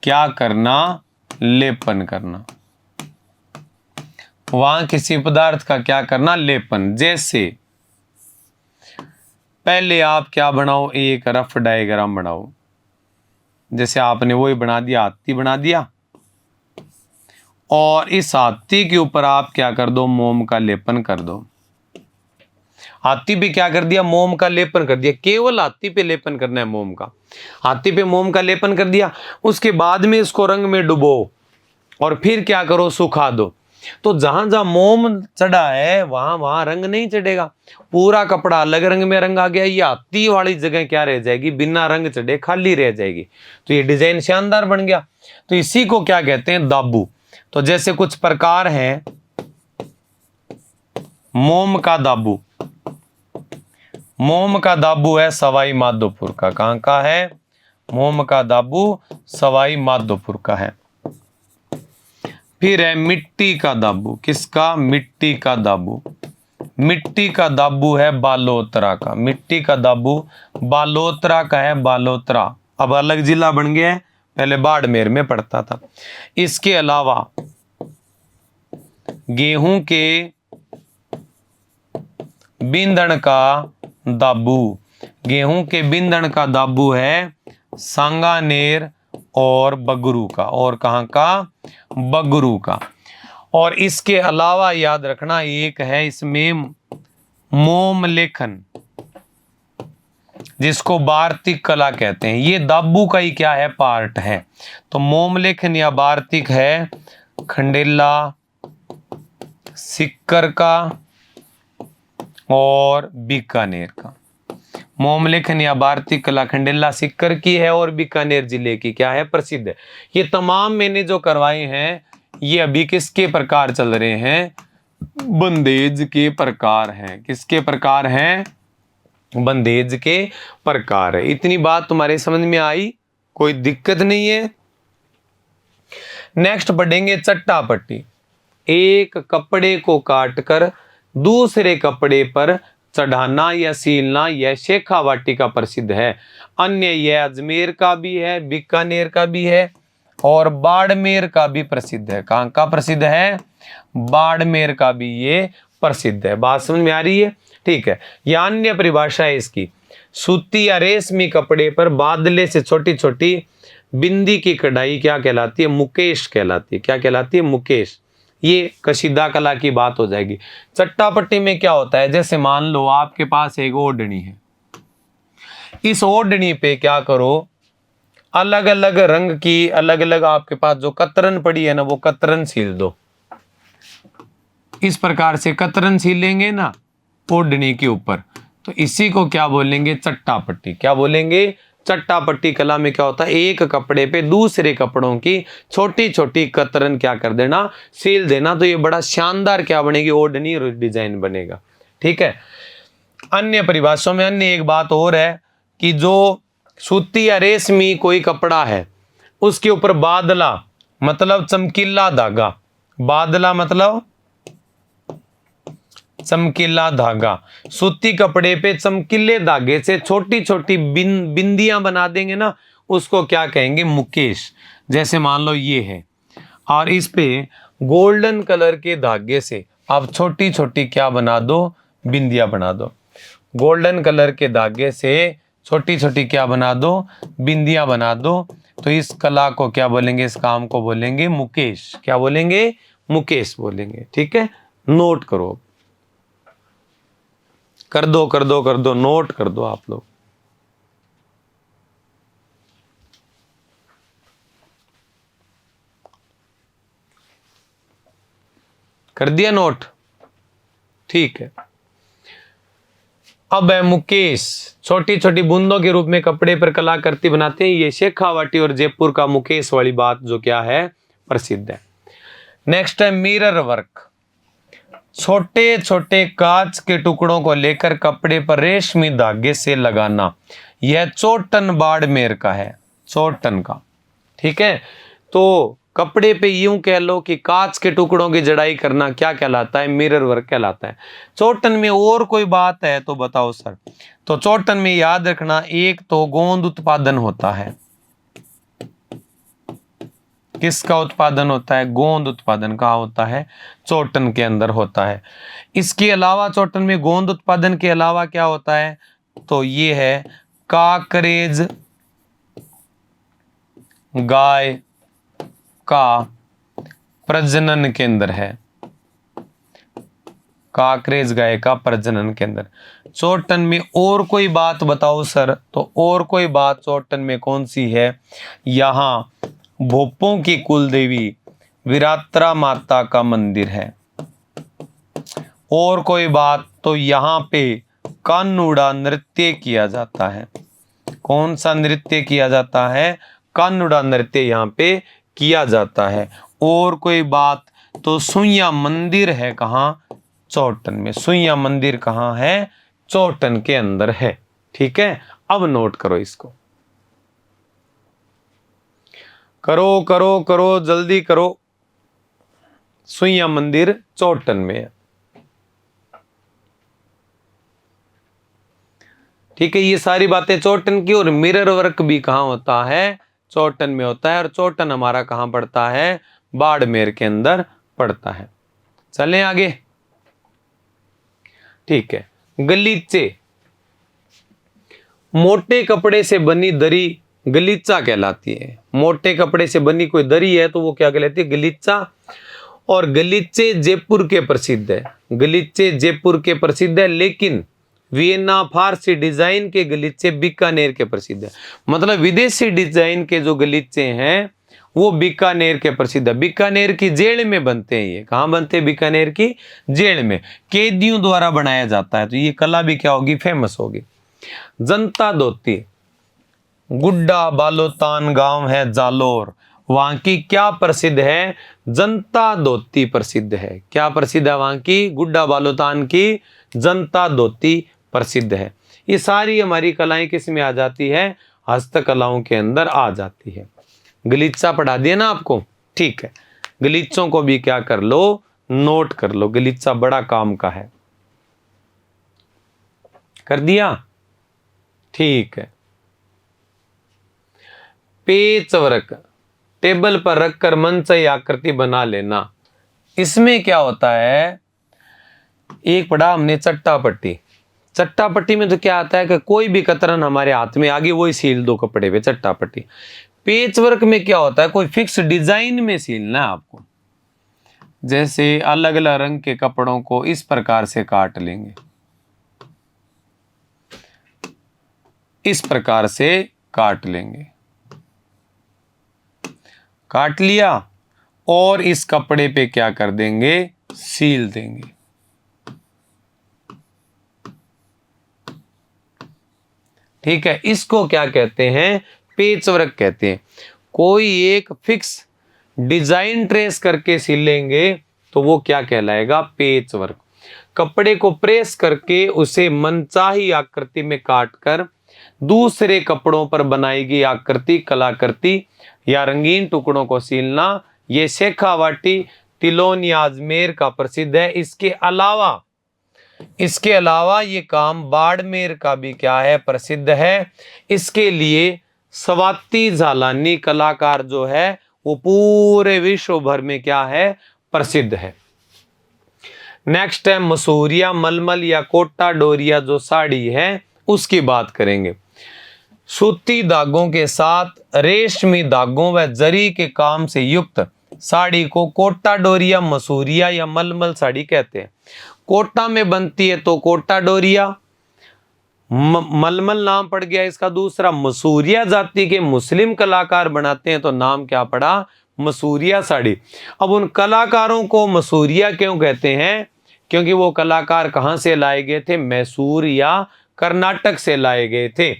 Speaker 1: क्या करना? लेपन करना। वहां किसी पदार्थ का क्या करना? लेपन। जैसे पहले आप क्या बनाओ? एक रफ डायग्राम बनाओ। जैसे आपने वही बना दिया, हाथी बना दिया, और इस हाथी के ऊपर आप क्या कर दो? मोम का लेपन कर दो। हाथी पे क्या कर दिया? मोम का लेपन कर दिया। केवल हाथी पे लेपन करना है मोम का। हाथी पे मोम का लेपन कर दिया। उसके बाद में इसको रंग में डुबो और फिर क्या करो? सुखा दो। तो जहां जहां मोम चढ़ा है वहां वहां रंग नहीं चढ़ेगा, पूरा कपड़ा अलग रंग में रंग आ गया, ये हाथी वाली जगह क्या रह जाएगी, बिना रंग चढ़े खाली रह जाएगी। तो ये डिजाइन शानदार बन गया। तो इसी को क्या कहते हैं, दाबू। तो जैसे कुछ प्रकार हैं मोम का दाबू। मोम का दाबू है सवाई माधोपुर का। कहां का है, मोम का दाबू सवाई माधोपुर का है। फिर है मिट्टी का दाबू। किसका, मिट्टी का दाबू। मिट्टी का दाबू है बालोतरा का। मिट्टी का दाबू बालोतरा का है, बालोतरा। अब अलग जिला बन गया है, पहले बाड़मेर में पड़ता था। इसके अलावा गेहूं के बिंदण का दाबू। गेहूं के बिंदण का दाबू है सांगानेर और बगरू का। और कहां का, बगरू का। और इसके अलावा याद रखना एक है इसमें मोम लेखन, जिसको वार्तिक कला कहते हैं। ये दाबू का ही क्या है, पार्ट है। तो मोम लेखन या वार्तिक है खंडेला, सिक्कर का और बीकानेर का। मोम लेखन या वार्तिक कला खंडेला सिक्कर की है और बीकानेर जिले की क्या है, प्रसिद्ध है। ये तमाम मैंने जो करवाए हैं ये अभी किसके प्रकार चल रहे हैं, बंदेज के प्रकार हैं। किसके प्रकार हैं, बंदेज के प्रकार है। इतनी बात तुम्हारे समझ में आई, कोई दिक्कत नहीं है। नेक्स्ट पढ़ेंगे चट्टा पट्टी। एक कपड़े को काटकर दूसरे कपड़े पर चढ़ाना या सीलना यह शेखावाटी का प्रसिद्ध है। अन्य यह अजमेर का भी है, बीकानेर का भी है और बाड़मेर का भी प्रसिद्ध है। कहां का प्रसिद्ध है, बाड़मेर का भी ये प्रसिद्ध है। बात समझ में आ रही है, ठीक है। यह अन्य परिभाषा है इसकी। सूती या रेशमी कपड़े पर बादले से छोटी छोटी बिंदी की कढ़ाई क्या कहलाती है, मुकेश कहलाती है। क्या कहलाती है, मुकेश। ये कशीदा कला की बात हो जाएगी। चट्टापट्टी में क्या होता है, जैसे मान लो आपके पास एक ओढ़नी है, इस ओढ़नी पे क्या करो, अलग अलग रंग की अलग अलग आपके पास जो कतरन पड़ी है ना, वो कतरन सील दो। इस प्रकार से कतरन सीलेंगे ना ओढ़नी के ऊपर, तो इसी को क्या बोलेंगे, चट्टापट्टी। क्या बोलेंगे, चट्टापट्टी कला में क्या होता है, एक कपड़े पे दूसरे कपड़ों की छोटी छोटी कतरन क्या कर देना, सील देना। तो ये बड़ा शानदार क्या बनेगी, ओढ़नी डिजाइन बनेगा। ठीक है। अन्य परिभाषाओं में अन्य एक बात और है कि जो सूती या रेशमी कोई कपड़ा है उसके ऊपर बादला मतलब चमकीला धागा, बादला मतलब चमकीला धागा, सूती कपड़े पे चमकीले धागे से छोटी छोटी बिंदियां बना देंगे ना, उसको क्या कहेंगे, मुकेश। जैसे मान लो ये है और इस पे गोल्डन कलर के धागे से आप छोटी छोटी क्या बना दो, बिंदियां बना दो। गोल्डन कलर के धागे से छोटी छोटी क्या बना दो, बिंदियां बना दो। तो इस कला को क्या बोलेंगे, इस काम को बोलेंगे मुकेश। क्या बोलेंगे, मुकेश बोलेंगे। ठीक है, नोट करो, कर दो कर दो कर दो, नोट कर दो आप लोग। कर दिया नोट, ठीक है। अब है मुकेश, छोटी छोटी बूंदों के रूप में कपड़े पर कलाकृति बनाते हैं। ये शेखावाटी और जयपुर का मुकेश वाली बात जो क्या है, प्रसिद्ध है। नेक्स्ट है मिरर वर्क। छोटे छोटे कांच के टुकड़ों को लेकर कपड़े पर रेशमी धागे से लगाना, यह चोटन बाड़मेर का है, चोटन का। ठीक है, तो कपड़े पे यूं कह लो कि कांच के टुकड़ों की जड़ाई करना क्या कहलाता है, मिरर वर्क कहलाता है। चोटन में और कोई बात है तो बताओ सर। तो चोटन में याद रखना, एक तो गोंद उत्पादन होता है। किसका उत्पादन होता है, गोंद उत्पादन कहाँ होता है, चोटन के अंदर होता है। इसके अलावा चोटन में गोंद उत्पादन के अलावा क्या होता है, तो ये है काकरेज गाय का प्रजनन केंद्र है। काकरेज गाय का प्रजनन केंद्र। चोटन में और कोई बात बताओ सर, तो और कोई बात चोटन में कौन सी है, यहां भोपों की कुल देवी विरात्रा माता का मंदिर है। और कोई बात तो यहाँ पे कानुड़ा नृत्य किया जाता है। कौन सा नृत्य किया जाता है? कानुड़ा नृत्य यहाँ पे किया जाता है। और कोई बात तो सुइया मंदिर है कहाँ? चौटन में। सुइया मंदिर कहाँ है? चौटन के अंदर है। ठीक है, अब नोट करो इसको, करो करो करो, जल्दी करो। सुइया मंदिर चौटन में है। ठीक है, ये सारी बातें चौटन की। और मिरर वर्क भी कहाँ होता है? चौटन में होता है। और चौटन हमारा कहाँ पड़ता है? बाड़मेर के अंदर पड़ता है। चलें आगे। ठीक है, गलीचे, मोटे कपड़े से बनी दरी गलीचा कहलाती है। मोटे कपड़े से बनी कोई दरी है तो वो क्या कहलाती है? गलीचा। और गलीचे जयपुर के प्रसिद्ध है। गलीचे जयपुर के प्रसिद्ध है, लेकिन वियना फारसी डिजाइन के गलीचे बीकानेर के प्रसिद्ध है। मतलब विदेशी डिजाइन के जो गलीचे हैं वो बीकानेर के प्रसिद्ध है। बीकानेर की जेल में बनते हैं। ये कहाँ बनते हैं? बीकानेर की जेल में, कैदियों द्वारा बनाया जाता है। तो ये कला भी क्या होगी? फेमस होगी। जनता धोती, गुड्डा बालोतान गांव है जालोर, वहां की क्या प्रसिद्ध है? जनता धोती प्रसिद्ध है। क्या प्रसिद्ध है वहां की? गुड्डा बालोतान की जनता धोती प्रसिद्ध है। ये सारी हमारी कलाएं किस में आ जाती है? हस्तकलाओं के अंदर आ जाती है। गलीचा पढ़ा दिया ना आपको? ठीक है, गलीचों को भी क्या कर लो? नोट कर लो। गलीचा बड़ा काम का है। कर दिया? ठीक है। पेच वर्क, टेबल पर रखकर मंच या आकृति बना लेना। इसमें क्या होता है? एक पढ़ा हमने चट्टा पट्टी। चट्टा पट्टी में तो क्या आता है कि कोई भी कतरन हमारे हाथ में आ गई वही सील दो कपड़े पे, चट्टा पट्टी। पेच वर्क में क्या होता है? कोई फिक्स डिजाइन में सीलना है आपको। जैसे अलग अलग रंग के कपड़ों को इस प्रकार से काट लेंगे, इस प्रकार से काट लेंगे। काट लिया और इस कपड़े पे क्या कर देंगे? सील देंगे। ठीक है, इसको क्या कहते हैं? पेच वर्क कहते हैं। कोई एक फिक्स डिजाइन ट्रेस करके सिलेंगे तो वो क्या कहलाएगा? पेच वर्क। कपड़े को प्रेस करके उसे मनचाही आकृति में काटकर दूसरे कपड़ों पर बनाई गई आकृति, कलाकृति या रंगीन टुकड़ों को सीलना, ये शेखावाटी तिलोनी अजमेर का प्रसिद्ध है। इसके अलावा ये काम बाड़मेर का भी क्या है? प्रसिद्ध है। इसके लिए स्वाति झालानी कलाकार जो है वो पूरे विश्व भर में क्या है? प्रसिद्ध है। नेक्स्ट है मसूरिया, मलमल या कोटा डोरिया जो साड़ी है उसकी बात करेंगे। सूती धागों के साथ रेशमी धागों व जरी के काम से युक्त साड़ी को कोटा डोरिया, मसूरिया या मलमल साड़ी कहते हैं। कोटा में बनती है तो कोटा डोरिया, मलमल नाम पड़ गया इसका दूसरा। मसूरिया जाति के मुस्लिम कलाकार बनाते हैं तो नाम क्या पड़ा? मसूरिया साड़ी। अब उन कलाकारों को मसूरिया क्यों कहते हैं? क्योंकि वो कलाकार कहां से लाए गए थे? मैसूर या कर्नाटक से लाए गए थे।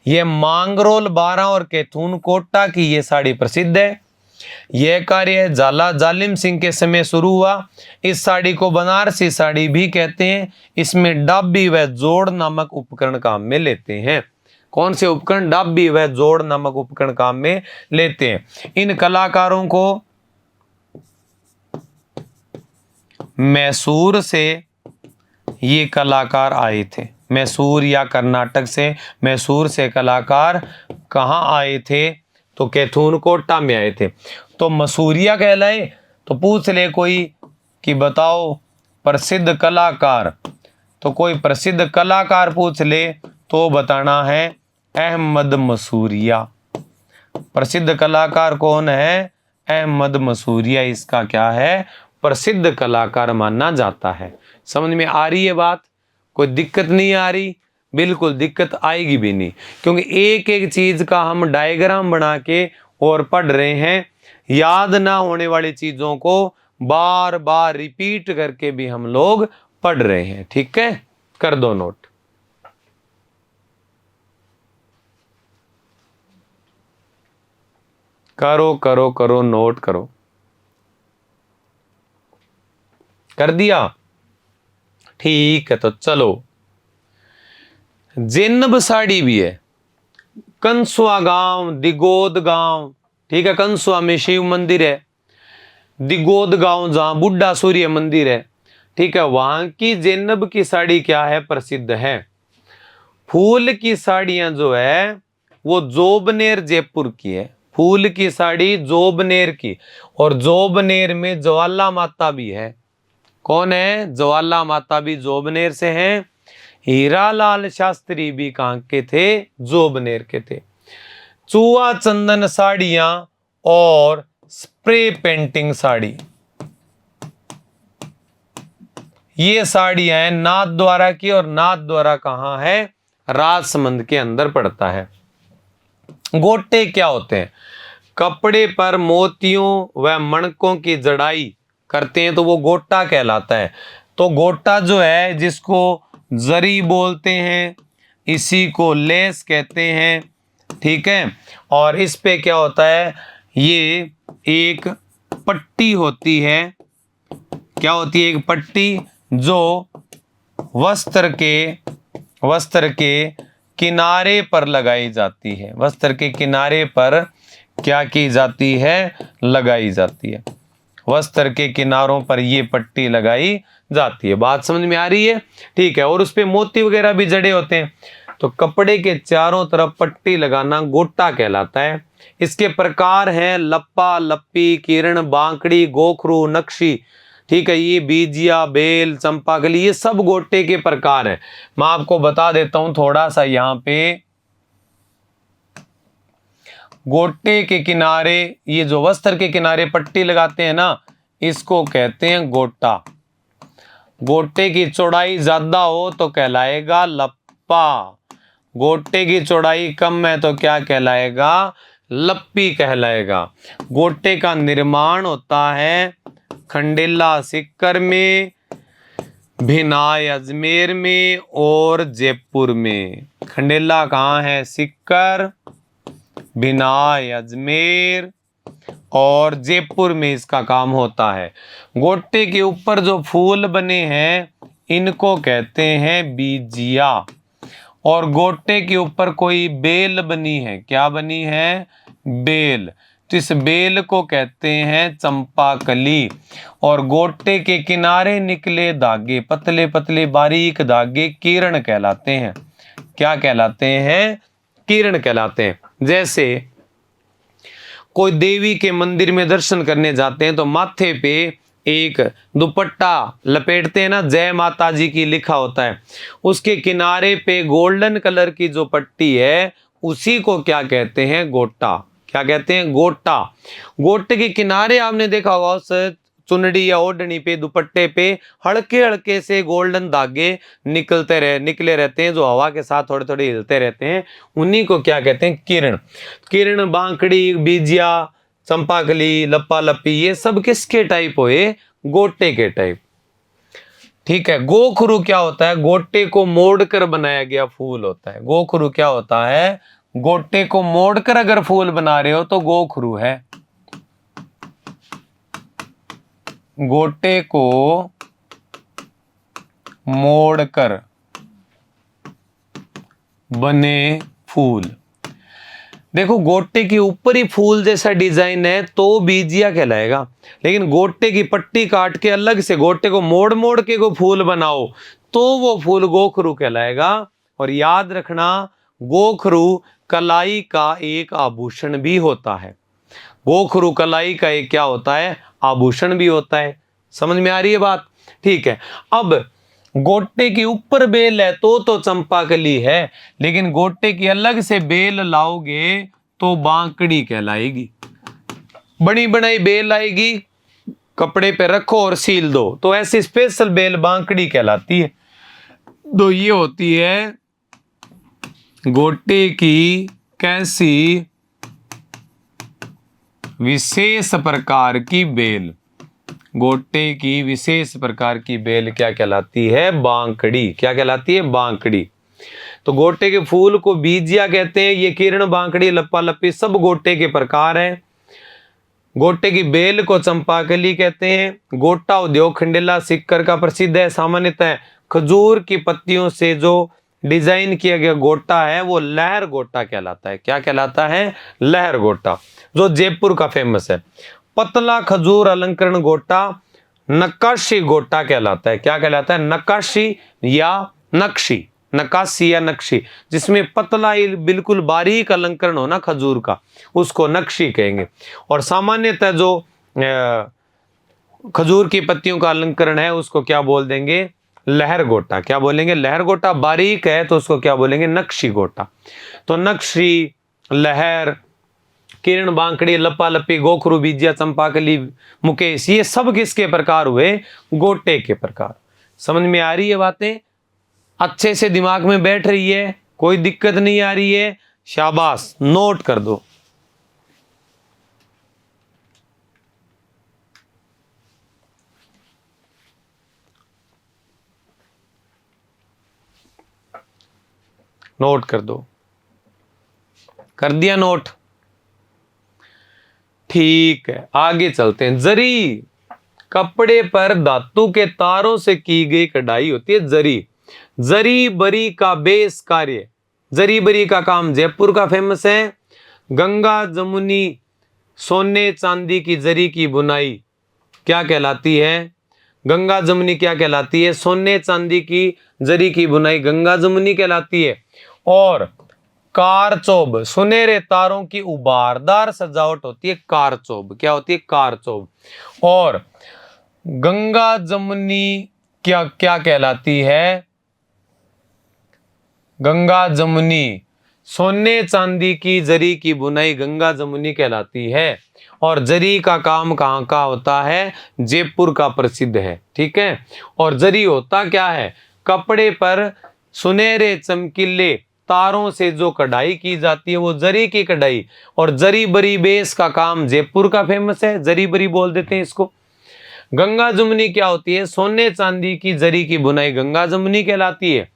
Speaker 1: ये मांगरोल, बारा और कैथून कोटा की ये साड़ी प्रसिद्ध है। यह कार्य झाला जालिम सिंह के समय शुरू हुआ। इस साड़ी को बनारसी साड़ी भी कहते हैं। इसमें डाबी व जोड़ नामक उपकरण काम में लेते हैं। कौन से उपकरण? डाबी व जोड़ नामक उपकरण काम में लेते हैं। इन कलाकारों को मैसूर से ये कलाकार आए थे। मैसूर या कर्नाटक से, मैसूर से कलाकार कहाँ आए थे? तो कैथून कोटा में आए थे। तो मसूरिया कहलाए तो पूछ ले कोई कि बताओ प्रसिद्ध कलाकार, तो कोई प्रसिद्ध कलाकार पूछ ले तो बताना है अहमद मसूरिया। प्रसिद्ध कलाकार कौन है? अहमद मसूरिया इसका क्या है? प्रसिद्ध कलाकार माना जाता है। समझ में आ रही है बात? कोई दिक्कत नहीं आ रही? बिल्कुल दिक्कत आएगी भी नहीं, क्योंकि एक एक चीज का हम डायग्राम बना के और पढ़ रहे हैं। याद ना होने वाली चीजों को बार बार रिपीट करके भी हम लोग पढ़ रहे हैं। ठीक है, कर दो नोट। करो करो करो, नोट करो। कर दिया? ठीक है, तो चलो। जेनब साड़ी भी है, कंसुआ गांव, दिगोद गांव। ठीक है, कंसुआ में शिव मंदिर है, दिगोद गांव जहां बुढ़ा सूर्य मंदिर है। ठीक है, वहां की जेनब की साड़ी क्या है, प्रसिद्ध है। फूल की साड़ियां जो है वो जोबनेर जयपुर की है। फूल की साड़ी जोबनेर की, और जोबनेर में ज्वाला माता भी है। कौन है? ज्वाला माता भी जोबनेर से हैं। हीरालाल शास्त्री भी कहां के थे? जोबनेर के थे। चूआ चंदन साड़ियां और स्प्रे पेंटिंग साड़ी, ये साड़ियां हैं नाथ द्वारा की, और नाथ द्वारा कहां है? राजसमंद के अंदर पड़ता है। गोटे क्या होते हैं? कपड़े पर मोतियों व मणकों की जड़ाई करते हैं तो वो गोटा कहलाता है। तो गोटा जो है, जिसको जरी बोलते हैं, इसी को लेस कहते हैं। ठीक है, और इस पे क्या होता है, ये एक पट्टी होती है। क्या होती है? एक पट्टी जो वस्त्र के किनारे पर लगाई जाती है। वस्त्र के किनारे पर क्या की जाती है? लगाई जाती है। वस्त्र के किनारों पर ये पट्टी लगाई जाती है। बात समझ में आ रही है? ठीक है, और उस पे मोती वगैरह भी जड़े होते हैं। तो कपड़े के चारों तरफ पट्टी लगाना गोटा कहलाता है। इसके प्रकार हैं लप्पा, लप्पी, किरण, बांकड़ी, गोखरू, नक्शी। ठीक है, ये बीजिया, बेल, चंपाकली, ये सब गोटे के प्रकार हैं। मैं आपको बता देता हूं थोड़ा सा यहाँ पे। गोटे के किनारे, ये जो वस्त्र के किनारे पट्टी लगाते हैं ना, इसको कहते हैं गोटा। गोटे की चौड़ाई ज्यादा हो तो कहलाएगा लप्पा। गोटे की चौड़ाई कम है तो क्या कहलाएगा? लप्पी कहलाएगा। गोटे का निर्माण होता है खंडेला सीकर में, भिनाय अजमेर में और जयपुर में। खंडेला कहाँ है? सीकर, भिनाय अजमेर और जयपुर में इसका काम होता है। गोटे के ऊपर जो फूल बने हैं इनको कहते हैं बीजिया, और गोटे के ऊपर कोई बेल बनी है, क्या बनी है? बेल, तो इस बेल को कहते हैं चंपाकली। और गोटे के किनारे निकले धागे, पतले पतले बारीक धागे, किरण कहलाते हैं। क्या कहलाते हैं? किरण कहलाते हैं। जैसे कोई देवी के मंदिर में दर्शन करने जाते हैं तो माथे पे एक दुपट्टा लपेटते हैं ना, जय माता जी की लिखा होता है, उसके किनारे पे गोल्डन कलर की जो पट्टी है उसी को क्या कहते हैं? गोटा। क्या कहते हैं? गोटा। गोटे के किनारे आपने देखा होगा उस चुनड़ी या ओढ़नी पे, दुपट्टे पे हल्के हल्के से गोल्डन धागे निकले रहते हैं, जो हवा के साथ थोड़े थोड़े हिलते रहते हैं, उन्हीं को क्या कहते हैं? किरण। किरण, बांकड़ी, बीजिया, चंपाकली, लप्पा लप्पी, ये सब किसके टाइप हुए? गोटे के टाइप। ठीक है, गोखरू क्या होता है? गोटे को मोड़कर बनाया गया फूल होता है। गोखरू क्या होता है? गोटे को मोड़कर अगर फूल बना रहे हो तो गोखरू है। गोटे को मोड़कर बने फूल। देखो, गोटे के ऊपर ही फूल जैसा डिजाइन है तो बीजिया कहलाएगा, लेकिन गोटे की पट्टी काट के अलग से गोटे को मोड़ मोड़ के को फूल बनाओ तो वो फूल गोखरू कहलाएगा। और याद रखना, गोखरू कलाई का एक आभूषण भी होता है। गोखरू कलाई का एक क्या होता है? आभूषण भी होता है। समझ में आ रही है बात? ठीक है, अब गोटे के ऊपर बेल है तो चंपाकली है, लेकिन गोटे की अलग से बेल लाओगे तो बांकड़ी कहलाएगी। बड़ी बनाई बेल आएगी, कपड़े पे रखो और सील दो तो ऐसी स्पेशल बेल बांकड़ी कहलाती है। तो ये होती है गोटे की कैसी विशेष प्रकार की बेल, गोटे की विशेष प्रकार की बेल क्या कहलाती है? बांकड़ी। क्या कहलाती है? बांकड़ी। तो गोटे के फूल को बीजिया कहते हैं। ये किरण, बांकड़ी, लप्पा लप्पी सब गोटे के प्रकार हैं। गोटे की बेल को चंपाकली कहते हैं। गोटा उद्योग खंडेला सिक्कर का प्रसिद्ध है। सामान्यतः खजूर की पत्तियों से जो डिजाइन किया गया गोटा है वो लहर गोटा कहलाता है। क्या कहलाता है? लहर गोटा, जो जयपुर का फेमस है। पतला खजूर अलंकरण गोटा नक्काशी गोटा कहलाता है। क्या कहलाता है? नक्काशी या नक्शी, नक्काशी या नक्शी, जिसमें पतला बिल्कुल बारीक अलंकरण हो ना खजूर का, उसको नक्शी कहेंगे। और सामान्यतः जो खजूर की पत्तियों का अलंकरण है उसको क्या बोल देंगे? लहर गोटा। क्या बोलेंगे? लहर गोटा। बारीक है तो उसको क्या बोलेंगे? नक्शी गोटा। तो नक्शी, लहर, किरण, बांकड़ी, लप्पा लप्पी, गोखरू, बीजिया, चंपाकली, मुकेश, ये सब किसके प्रकार हुए? गोटे के प्रकार। समझ में आ रही है बातें? अच्छे से दिमाग में बैठ रही है? कोई दिक्कत नहीं आ रही है? शाबाश, नोट कर दो। नोट कर दो। कर दिया नोट? ठीक है, आगे चलते हैं। जरी, कपड़े पर धातु के तारों से की गई कढ़ाई होती है जरी। जरी बरी का बेस कार्य, जरी बरी का काम जयपुर का फेमस है। गंगा जमुनी सोने चांदी की जरी की बुनाई क्या कहलाती है? गंगा जमुनी क्या कहलाती है? सोने चांदी की जरी की बुनाई गंगा जमुनी कहलाती है। और कारचौब, सुनहरे तारों की उबारदार सजावट होती है कारचौब। क्या होती है? कारचौब। और गंगा जमुनी क्या क्या कहलाती है? गंगा जमुनी सोने चांदी की जरी की बुनाई गंगा जमुनी कहलाती है। और जरी का काम कहाँ का होता है? जयपुर का प्रसिद्ध है। ठीक है। और जरी होता क्या है? कपड़े पर सुनहरे चमकीले तारों से जो कढ़ाई की जाती है वो जरी की कढ़ाई। और जरी बरी बेस का काम जयपुर का फेमस है, जरी बरी बोल देते हैं इसको। गंगा जमुनी क्या होती है? सोने चांदी की जरी की बुनाई गंगा जमुनी कहलाती है।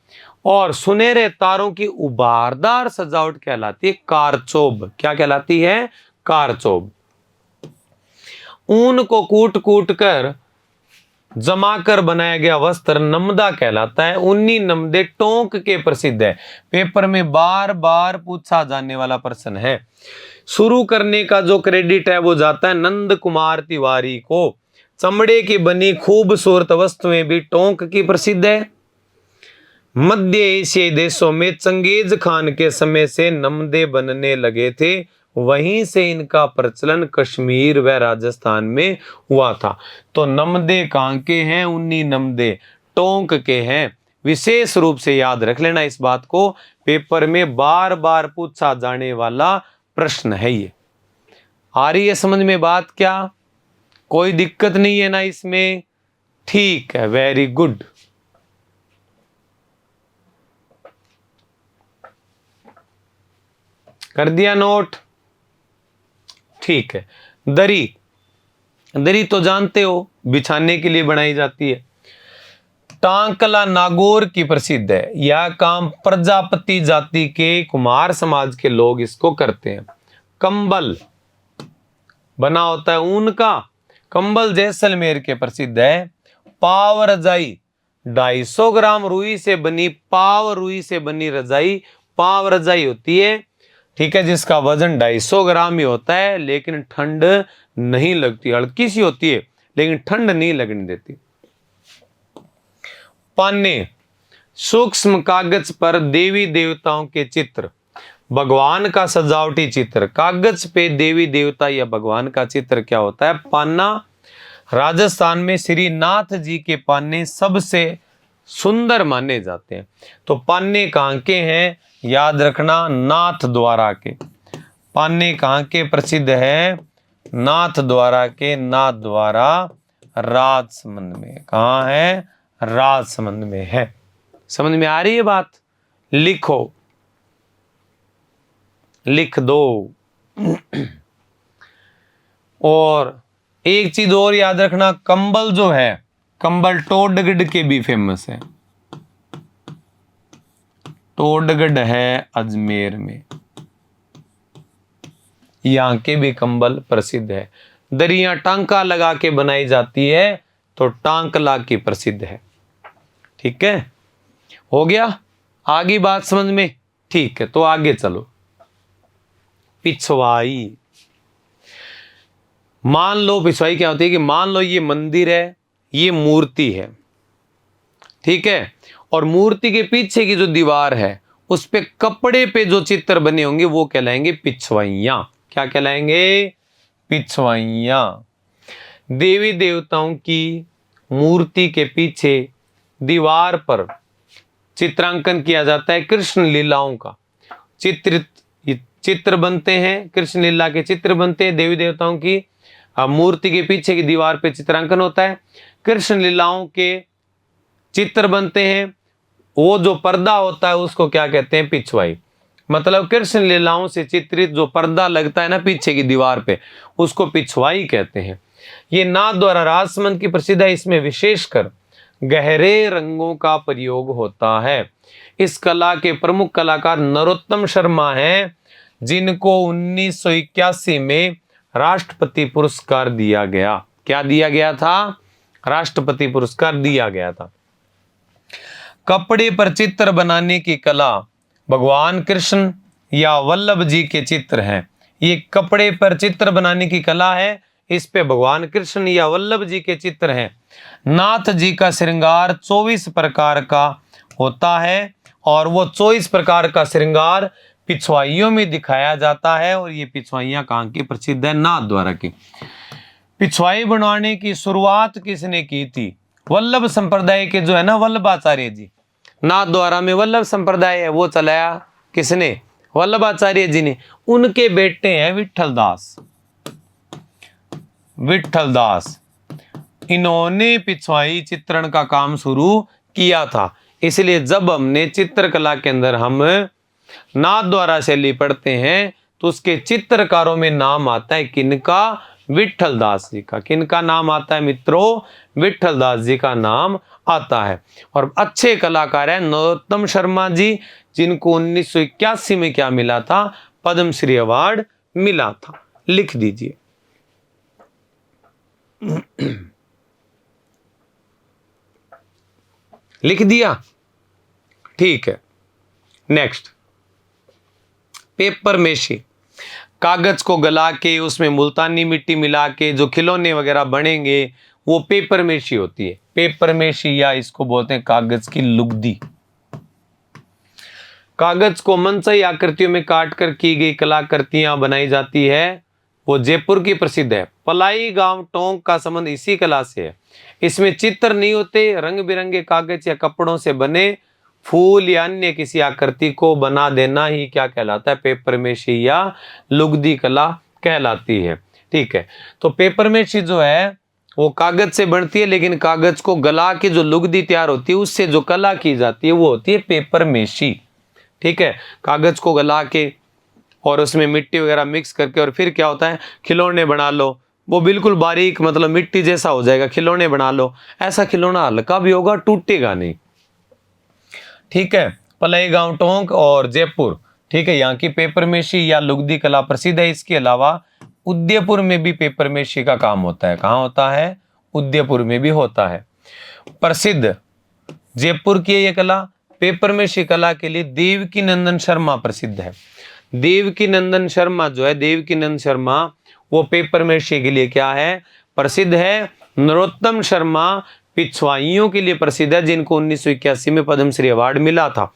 Speaker 1: और सुनहरे तारों की उबारदार सजावट कहलाती है कारचौब। क्या कहलाती है? कारचौब। ऊन को कूट कूट कर जमाकर बनाया गया वस्त्र नमदा कहलाता है। ऊनी नमदे टोंक के प्रसिद्ध है। पेपर में बार बार पूछा जाने वाला प्रश्न है। शुरू करने का जो क्रेडिट है वो जाता है नंद कुमार तिवारी को। चमड़े की बनी खूबसूरत वस्तुएं भी टोंक की प्रसिद्ध है। मध्य एशियाई देशों में चंगेज खान के समय से नमदे बनने लगे थे। वहीं से इनका प्रचलन कश्मीर व राजस्थान में हुआ था। तो नमदे कहाँ के हैं? ऊनी नमदे टोंक के हैं। विशेष रूप से याद रख लेना इस बात को, पेपर में बार बार पूछा जाने वाला प्रश्न है ये। आ रही है समझ में बात? क्या कोई दिक्कत नहीं है ना इसमें? ठीक है, वेरी गुड। कर दिया नोट? ठीक है। दरी, दरी तो जानते हो बिछाने के लिए बनाई जाती है। टांकला नागौर की प्रसिद्ध है। यह काम प्रजापति जाति के कुमार समाज के लोग इसको करते हैं। कंबल बना होता है ऊन का। कंबल जैसलमेर के प्रसिद्ध है। पाव रजाई, 250 ग्राम रुई से बनी, पाव रुई से बनी रजाई पाव रजाई होती है। ठीक है, जिसका वजन 250 ग्राम ही होता है, लेकिन ठंड नहीं लगती। हल्की सी होती है लेकिन ठंड नहीं लगने देती। पाने, सूक्ष्म कागज पर देवी देवताओं के चित्र, भगवान का सजावटी चित्र। कागज पे देवी देवता या भगवान का चित्र क्या होता है? पाना। राजस्थान में श्रीनाथ जी के पाने सबसे सुंदर माने जाते हैं। तो पाने कहाँ के हैं? याद रखना, नाथ द्वारा के। पाने कहाँ के प्रसिद्ध है? नाथ द्वारा के। नाथ द्वारा राजसमंद में। कहाँ है? राजसमंद में है। समझ में आ रही है बात? लिखो, लिख दो। और एक चीज और याद रखना, कंबल जो है, कंबल टोडगढ़ के भी फेमस है। टोडगढ़ है अजमेर में, यहाँ के भी कंबल प्रसिद्ध है। दरियां टांका लगा के बनाई जाती है, तो टांकला की प्रसिद्ध है। ठीक है, हो गया, आगे बात समझ में? ठीक है, तो आगे चलो। पिछवाई, मान लो पिछवाई क्या होती है कि मान लो ये मंदिर है, ये मूर्ति है, ठीक है, और मूर्ति के पीछे की जो दीवार है उस पे कपड़े पे जो चित्र बने होंगे वो कहलाएंगे पिछवाइयां। क्या कहलाएंगे? पिछवाइयां। देवी देवताओं की मूर्ति के पीछे दीवार पर चित्रांकन किया जाता है, कृष्ण लीलाओं का चित्र बनते हैं, कृष्ण लीला के चित्र बनते हैं। देवी देवताओं की मूर्ति के पीछे की दीवार पे चित्रांकन होता है, कृष्ण लीलाओं के चित्र बनते हैं। वो जो पर्दा होता है उसको क्या कहते हैं? पिछवाई। मतलब कृष्ण लीलाओं से चित्रित जो पर्दा लगता है ना पीछे की दीवार पे, उसको पिछवाई कहते हैं। ये नाथ द्वारा राजसमंद की प्रसिद्ध है। इसमें विशेषकर गहरे रंगों का प्रयोग होता है। इस कला के प्रमुख कलाकार नरोत्तम शर्मा हैं, जिनको 1981 में राष्ट्रपति पुरस्कार दिया गया। क्या दिया गया था? राष्ट्रपति पुरस्कार दिया गया था। कपड़े पर चित्र बनाने की कला भगवान कृष्ण या वल्लभ जी के चित्र हैं। ये कपड़े पर चित्र बनाने की कला है, इस पे भगवान कृष्ण या वल्लभ जी के चित्र हैं। नाथ जी का श्रृंगार 24 प्रकार का होता है, और वो 24 प्रकार का श्रृंगार पिछवाइयों में दिखाया जाता है। और ये पिछवाइयां कहाँ की प्रसिद्ध है? नाथ द्वारा की। पिछवाई बनवाने की शुरुआत किसने की थी? वल्लभ संप्रदाय के जो है ना वल्लभाचार्य जी, नाथ द्वारा में वल्लभ संप्रदाय है वो चलाया किसने? वल्लभाचार्य जी ने। उनके बेटे हैं विठल दास। विठल दास, इन्होंने पिछवाई चित्रण का काम शुरू किया था। इसलिए जब हमने चित्रकला के अंदर हम नाथ द्वारा शैली पढ़ते हैं तो उसके चित्रकारों में नाम आता है किनका? विठल दास जी का। किनका नाम आता है मित्रों? विठल दास जी का नाम आता है। और अच्छे कलाकार है नरोत्तम शर्मा जी, जिनको 1981 में क्या मिला था? पद्मश्री अवार्ड मिला था। लिख दीजिए। लिख दिया? ठीक है। नेक्स्ट, पेपर मेशी। कागज को गला के उसमें मुल्तानी मिट्टी मिला के जो खिलौने वगैरह बनेंगे वो पेपर मेशी होती है। पेपर मेशी या इसको बोलते हैं कागज की लुगदी। कागज को मनचाही आकृतियों में काट कर की गई कलाकृतियां बनाई जाती है, वो जयपुर की प्रसिद्ध है। पलाई गांव टोंक का संबंध इसी कला से है। इसमें चित्र नहीं होते, रंग बिरंगे कागज या कपड़ों से बने फूल या अन्य किसी आकृति को बना देना ही क्या कहलाता है? पेपर मेशी या लुगदी कला कहलाती है। ठीक है, तो पेपर मेशी जो है वो कागज से बनती है, लेकिन कागज को गला के जो लुगदी तैयार होती है उससे जो कला की जाती है वो होती है पेपर मेशी। ठीक है, कागज को गला के और उसमें मिट्टी वगैरह मिक्स करके और फिर क्या होता है? खिलौने बना लो। वो बिल्कुल बारीक मतलब मिट्टी जैसा हो जाएगा, खिलौने बना लो। ऐसा खिलौना हल्का भी होगा, टूटेगा नहीं। ठीक है, पलाई गांव टोंक और जयपुर, ठीक है, यहाँ की पेपर मेशी या लुगदी कला प्रसिद्ध है। इसके अलावा उदयपुर में भी पेपर मेशी का काम होता है। कहाँ होता है? उदयपुर में भी होता है। प्रसिद्ध जयपुर की यह कला, पेपर मेशी कला के लिए देवकी नंदन शर्मा प्रसिद्ध है। देवकी नंदन शर्मा जो है, देवकी नंदन शर्मा वो पेपर मेशी के लिए क्या है? प्रसिद्ध है। नरोत्तम शर्मा पिछवाइयों के लिए प्रसिद्ध है, जिनको 1981 में पद्मश्री अवार्ड मिला था।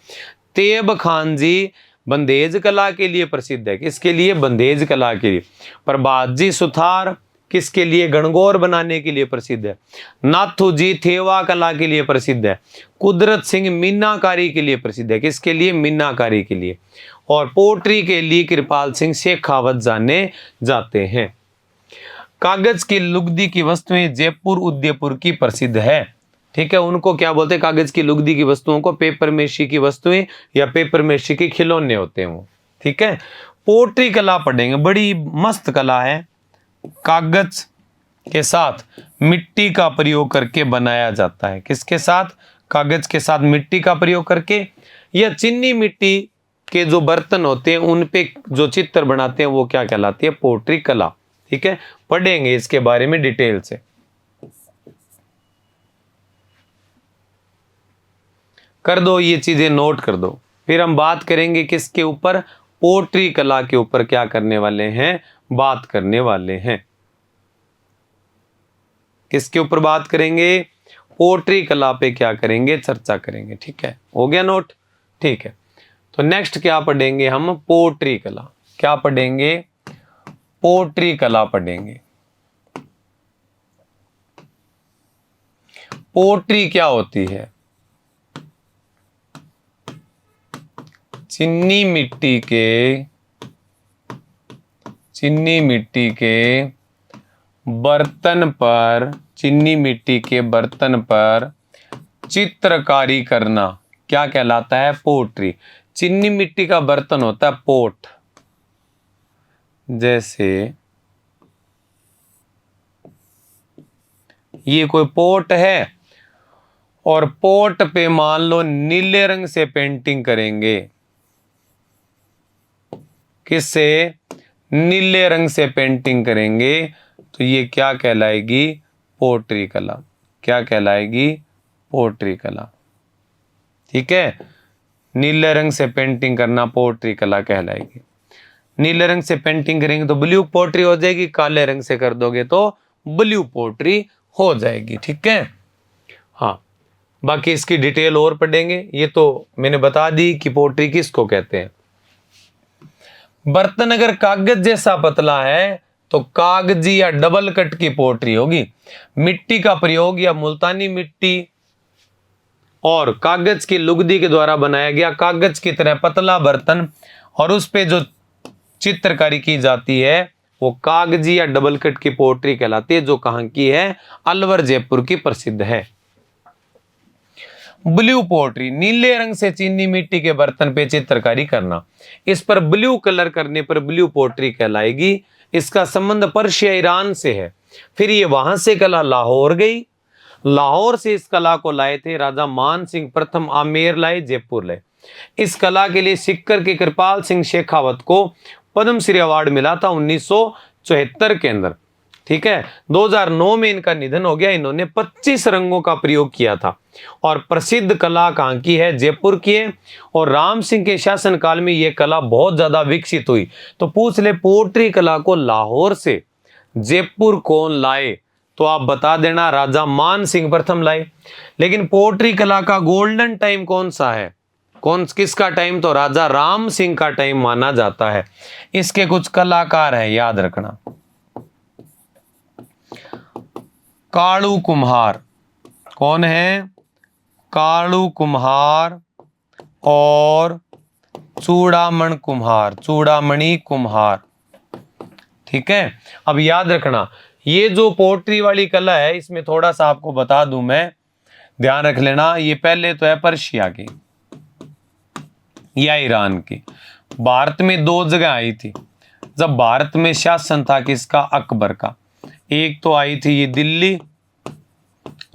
Speaker 1: तेब खान जी बंदेज कला के लिए प्रसिद्ध है। किसके लिए? बंदेज कला के लिए। प्रभात जी सुथार किसके लिए? गणगौर बनाने के लिए प्रसिद्ध है। नाथू जी थेवा कला के लिए प्रसिद्ध है। कुदरत सिंह मीनाकारी के लिए प्रसिद्ध है। किसके लिए? मीनाकारी के लिए। और पोट्री के लिए कृपाल सिंह शेखावत जाने जाते हैं। कागज की लुगदी की वस्तुएं जयपुर उदयपुर की प्रसिद्ध है। ठीक है, उनको क्या बोलते हैं? कागज की लुगदी की वस्तुओं को पेपर मेशी की वस्तुएं या पेपर मेशी के खिलौने होते हैं वो। ठीक है, पोट्री कला पढ़ेंगे, बड़ी मस्त कला है। कागज के साथ मिट्टी का प्रयोग करके बनाया जाता है। किसके साथ? कागज के साथ मिट्टी का प्रयोग करके। या चीनी मिट्टी के जो बर्तन होते हैं उन पे जो चित्र बनाते हैं वो क्या कहलाती है? पोट्री कला। ठीक है, पढ़ेंगे इसके बारे में डिटेल से। कर दो ये चीजें, नोट कर दो। फिर हम बात करेंगे किसके ऊपर? पोट्री कला के ऊपर क्या करने वाले हैं? बात करने वाले हैं। किसके ऊपर बात करेंगे? पोट्री कला पे क्या करेंगे? चर्चा करेंगे। ठीक है, हो गया नोट? ठीक है, तो नेक्स्ट क्या पढ़ेंगे हम? पोट्री कला। क्या पढ़ेंगे? पोट्री कला पढ़ेंगे। पोट्री क्या होती है? चीनी मिट्टी के बर्तन पर, चीनी मिट्टी के बर्तन पर चित्रकारी करना क्या कहलाता है? पोट्री। चीनी मिट्टी का बर्तन होता है पोट। जैसे ये कोई पोट है और पोट पे मान लो नीले रंग से पेंटिंग करेंगे। किससे? नीले रंग से पेंटिंग करेंगे तो ये क्या कहलाएगी? पोट्री कला। क्या कहलाएगी? पोट्री कला। ठीक है, नीले रंग से पेंटिंग करना पोट्री कला कहलाएगी। नीले रंग से पेंटिंग करेंगे तो ब्लू पोट्री हो जाएगी, काले रंग से कर दोगे तो ब्लू पोट्री हो जाएगी। ठीक है, हाँ, बाकी इसकी डिटेल और पढ़ेंगे। ये तो मैंने बता दी कि पोट्री किसको कहते हैं। बर्तन अगर कागज जैसा पतला है तो कागजी या डबल कट की पोट्री होगी। मिट्टी का प्रयोग या मुल्तानी मिट्टी और कागज की लुगदी के द्वारा बनाया गया कागज की तरह पतला बर्तन और उस पे जो चित्रकारी की जाती है वो कागजी या डबल कट की पोट्री कहलाती है, जो कहां की है? अलवर जयपुर की प्रसिद्ध है। ब्लू पोट्री, नीले रंग से चीनी मिट्टी के बर्तन पे चित्रकारी करना, इस पर ब्लू कलर करने पर ब्लू पोट्री कहलाएगी। इसका संबंध पर्शिया ईरान से है। फिर ये वहां से कला लाहौर गई। लाहौर से इस कला को लाए थे राजा मान सिंह प्रथम, आमेर लाए, जयपुर लाए। इस कला के लिए सिक्कर के कृपाल सिंह शेखावत को पद्मश्री अवार्ड मिला था 1974 के अंदर। ठीक है, 2009 में इनका निधन हो गया। इन्होंने 25 रंगों का प्रयोग किया था और प्रसिद्ध कला कहाँ की है? जयपुर की है। और राम सिंह के शासन काल में यह कला बहुत ज्यादा विकसित हुई। तो पूछ ले, पोट्री कला को लाहौर से जयपुर कौन लाए? तो आप बता देना, राजा मान सिंह प्रथम लाए। लेकिन पोट्री कला का गोल्डन टाइम कौन सा है? किसका टाइम? तो राजा राम सिंह का टाइम माना जाता है। इसके कुछ कलाकार हैं, याद रखना। कालू कुम्हार। कौन है? कालू कुम्हार और चूड़ामणि कुम्हार। ठीक है, अब याद रखना, ये जो पोट्री वाली कला है इसमें थोड़ा सा आपको बता दूं मैं, ध्यान रख लेना। ये पहले तो है पर्शिया की या ईरान की। भारत में 2 जगह आई थी जब भारत में शासन था किसका? अकबर का। एक तो आई थी ये दिल्ली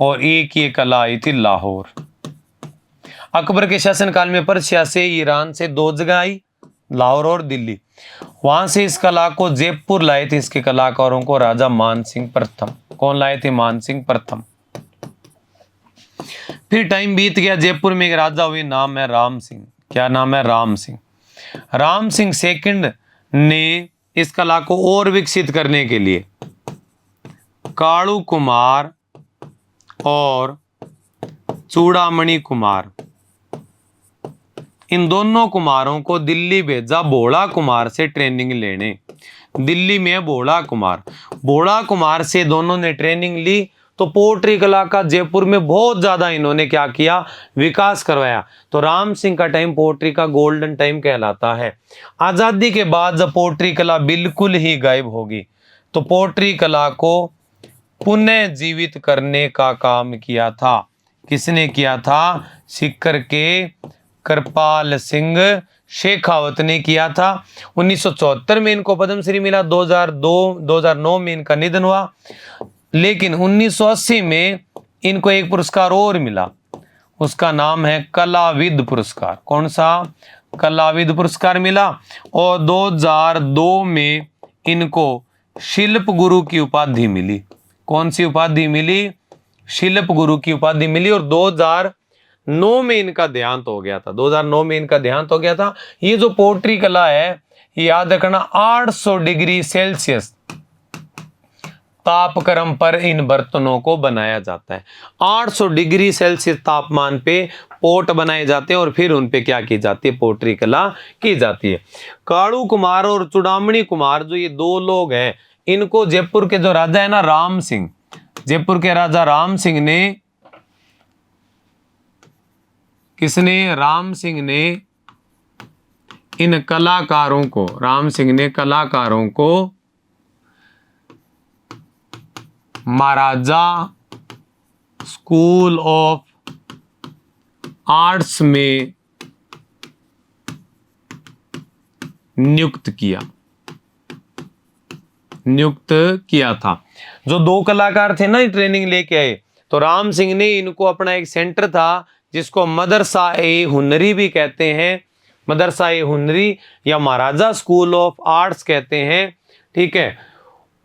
Speaker 1: और एक ये कला आई थी लाहौर। अकबर के शासनकाल में पर्शिया से, ईरान से 2 जगह आई, लाहौर और दिल्ली। वहां से इस कला को जयपुर लाए थे, इसके कलाकारों को राजा मान सिंह प्रथम। कौन लाए थे? मान सिंह प्रथम। फिर टाइम बीत गया, जयपुर में एक राजा हुए, नाम है राम सिंह। क्या नाम है? राम सिंह। राम सिंह सेकंड ने इस कला को और विकसित करने के लिए कालू कुमार और चूड़ामणि कुमार, इन दोनों कुमारों को दिल्ली भेजा भोला कुमार से ट्रेनिंग लेने। दिल्ली में भोला कुमार से दोनों ने ट्रेनिंग ली। तो पोट्री कला का जयपुर में बहुत ज्यादा इन्होंने क्या किया? विकास करवाया। तो राम सिंह का टाइम पोट्री का गोल्डन टाइम कहलाता है। आजादी के बाद जब पोट्री कला बिल्कुल ही गायब होगी तो पोट्री कला को पुनः जीवित करने का काम किया था। किसने किया था? सिक्कर के कृपाल सिंह शेखावत ने किया था। 1974 में इनको पद्मश्री मिला। 2009 में इनका निधन हुआ। लेकिन 1980 में इनको एक पुरस्कार और मिला, उसका नाम है कलाविद पुरस्कार। कौन सा? कलाविद पुरस्कार मिला। और 2002 में इनको शिल्प गुरु की उपाधि मिली। कौन सी उपाधि मिली? शिल्प गुरु की उपाधि मिली। और 2009 में इनका देहांत हो गया था। 2009 में इनका देहांत हो गया था। ये जो पोट्री कला है, याद रखना 800 डिग्री सेल्सियस तापक्रम पर इन बर्तनों को बनाया जाता है। 800 डिग्री सेल्सियस तापमान पे पोट बनाए जाते हैं और फिर उन पे क्या की जाती है? पोट्री कला की जाती है। काड़ू कुमार और चूड़ामणि कुमार, जो ये दो लोग हैं, इनको जयपुर के जो राजा है ना, राम सिंह, जयपुर के राजा राम सिंह ने, किसने? राम सिंह ने इन कलाकारों को, राम सिंह ने कलाकारों को महाराजा स्कूल ऑफ आर्ट्स में नियुक्त किया था। जो दो कलाकार थे ना, ट्रेनिंग लेके आए, तो राम सिंह ने इनको अपना एक सेंटर था जिसको मदरसा ए हुनरी भी कहते हैं, मदरसा ए हुनरी या महाराजा स्कूल ऑफ आर्ट्स कहते हैं। ठीक है।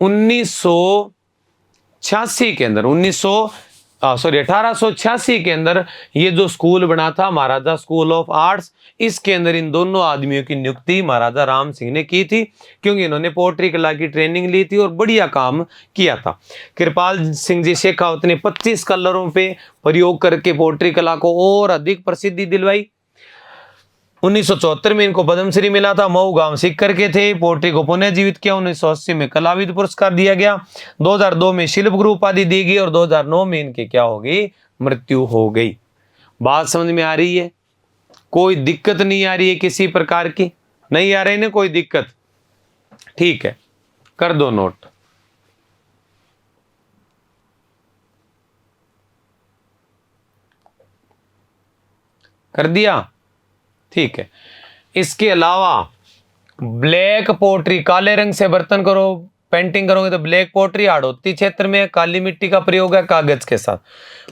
Speaker 1: 1886 के अंदर 1886 के अंदर ये जो स्कूल बना था, महाराजा स्कूल ऑफ आर्ट्स, इसके अंदर इन दोनों आदमियों की नियुक्ति महाराजा राम सिंह ने की थी, क्योंकि इन्होंने पोट्री कला की ट्रेनिंग ली थी और बढ़िया काम किया था। कृपाल सिंह जी शेखावत ने 25 कलरों पे प्रयोग करके पोट्री कला को और अधिक प्रसिद्धि दिलवाई। 1974 में इनको पद्मश्री मिला था। मऊ गांव सीकर के थे। पोट्री को पुनः जीवित किया। 1980 में कलाविद पुरस्कार दिया गया। 2002 में शिल्प गुरु उपाधि दी गई और 2009 में इनकी क्या हो गई? मृत्यु हो गई। बात समझ में आ रही है? कोई दिक्कत नहीं आ रही है किसी प्रकार की? नहीं आ रही ना कोई दिक्कत? ठीक है, कर दो नोट। कर दिया? ठीक है। इसके अलावा ब्लैक पोट्री, काले रंग से बर्तन करो, पेंटिंग करोगे तो ब्लैक पोट्री हाड़ौती क्षेत्र में काली मिट्टी का प्रयोग है कागज के साथ।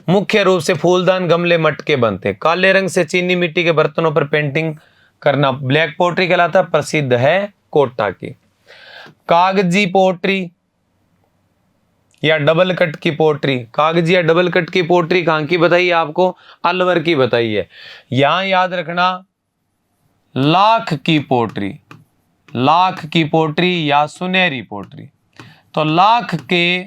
Speaker 1: मुख्य रूप से फूलदान, गमले, मटके बनते हैं। काले रंग से चीनी मिट्टी के बर्तनों पर पेंटिंग करना ब्लैक पोट्री कहलाता है। प्रसिद्ध है कोटा की। कागजी पोट्री या डबल कट की पोट्री, कागजी या डबल कट की पोट्री कहां की बताइए आपको? अलवर की बताइए। यहां याद रखना लाख की पोट्री, लाख की पोट्री या सुनहरी पोट्री। तो लाख के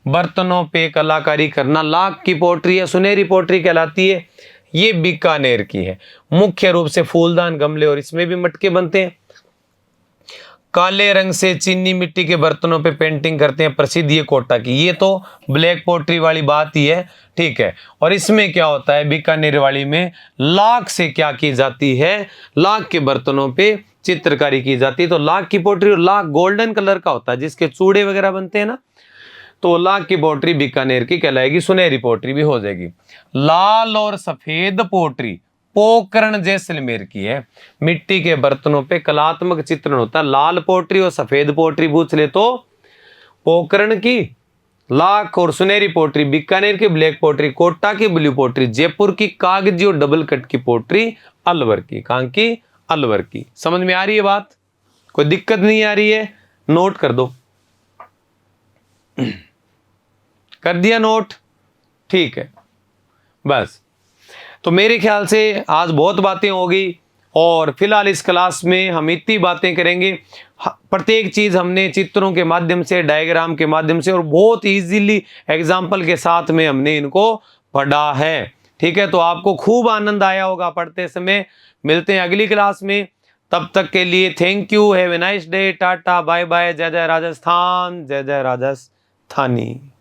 Speaker 1: बर्तनों पे कलाकारी करना लाख की पोट्री या सुनहरी पोट्री कहलाती है। ये बीकानेर की है। मुख्य रूप से फूलदान, गमले और इसमें भी मटके बनते हैं। काले रंग से चीनी मिट्टी के बर्तनों पे पेंटिंग करते हैं। प्रसिद्ध ये कोटा की। ये तो ब्लैक पोट्री वाली बात ही है। ठीक है। और इसमें क्या होता है? बीकानेर वाली में लाख से क्या की जाती है? लाख के बर्तनों पे चित्रकारी की जाती है। तो लाख की पोट्री, और लाख गोल्डन कलर का होता है जिसके चूड़े वगैरह बनते हैं ना, तो लाख की पोट्री बीकानेर की कहलाएगी। सुनहरी पोट्री भी हो जाएगी। लाल और सफेद पोट्री पोकरण जैसलमेर की है। मिट्टी के बर्तनों पे कलात्मक चित्रण होता है। लाल पोट्री और सफेद पोट्री पूछ ले तो पोकरण की, लाख और सुनहरी पोट्री बीकानेर की, ब्लैक पोट्री कोटा की, ब्लू पोट्री जयपुर की, कागजी और डबल कट की पोट्री अलवर की। कहां की? अलवर की। समझ में आ रही है बात? कोई दिक्कत नहीं आ रही है? नोट कर दो। कर दिया नोट? ठीक है। बस, तो मेरे ख्याल से आज बहुत बातें होगी और फिलहाल इस क्लास में हम इतनी बातें करेंगे। प्रत्येक चीज़ हमने चित्रों के माध्यम से, डायग्राम के माध्यम से और बहुत इजीली एग्जाम्पल के साथ में हमने इनको पढ़ा है। ठीक है। तो आपको खूब आनंद आया होगा पढ़ते समय। मिलते हैं अगली क्लास में। तब तक के लिए thank you. Have a nice day. Tata, bye bye. जय जय राजस्थान, जय जय राजस्थानी।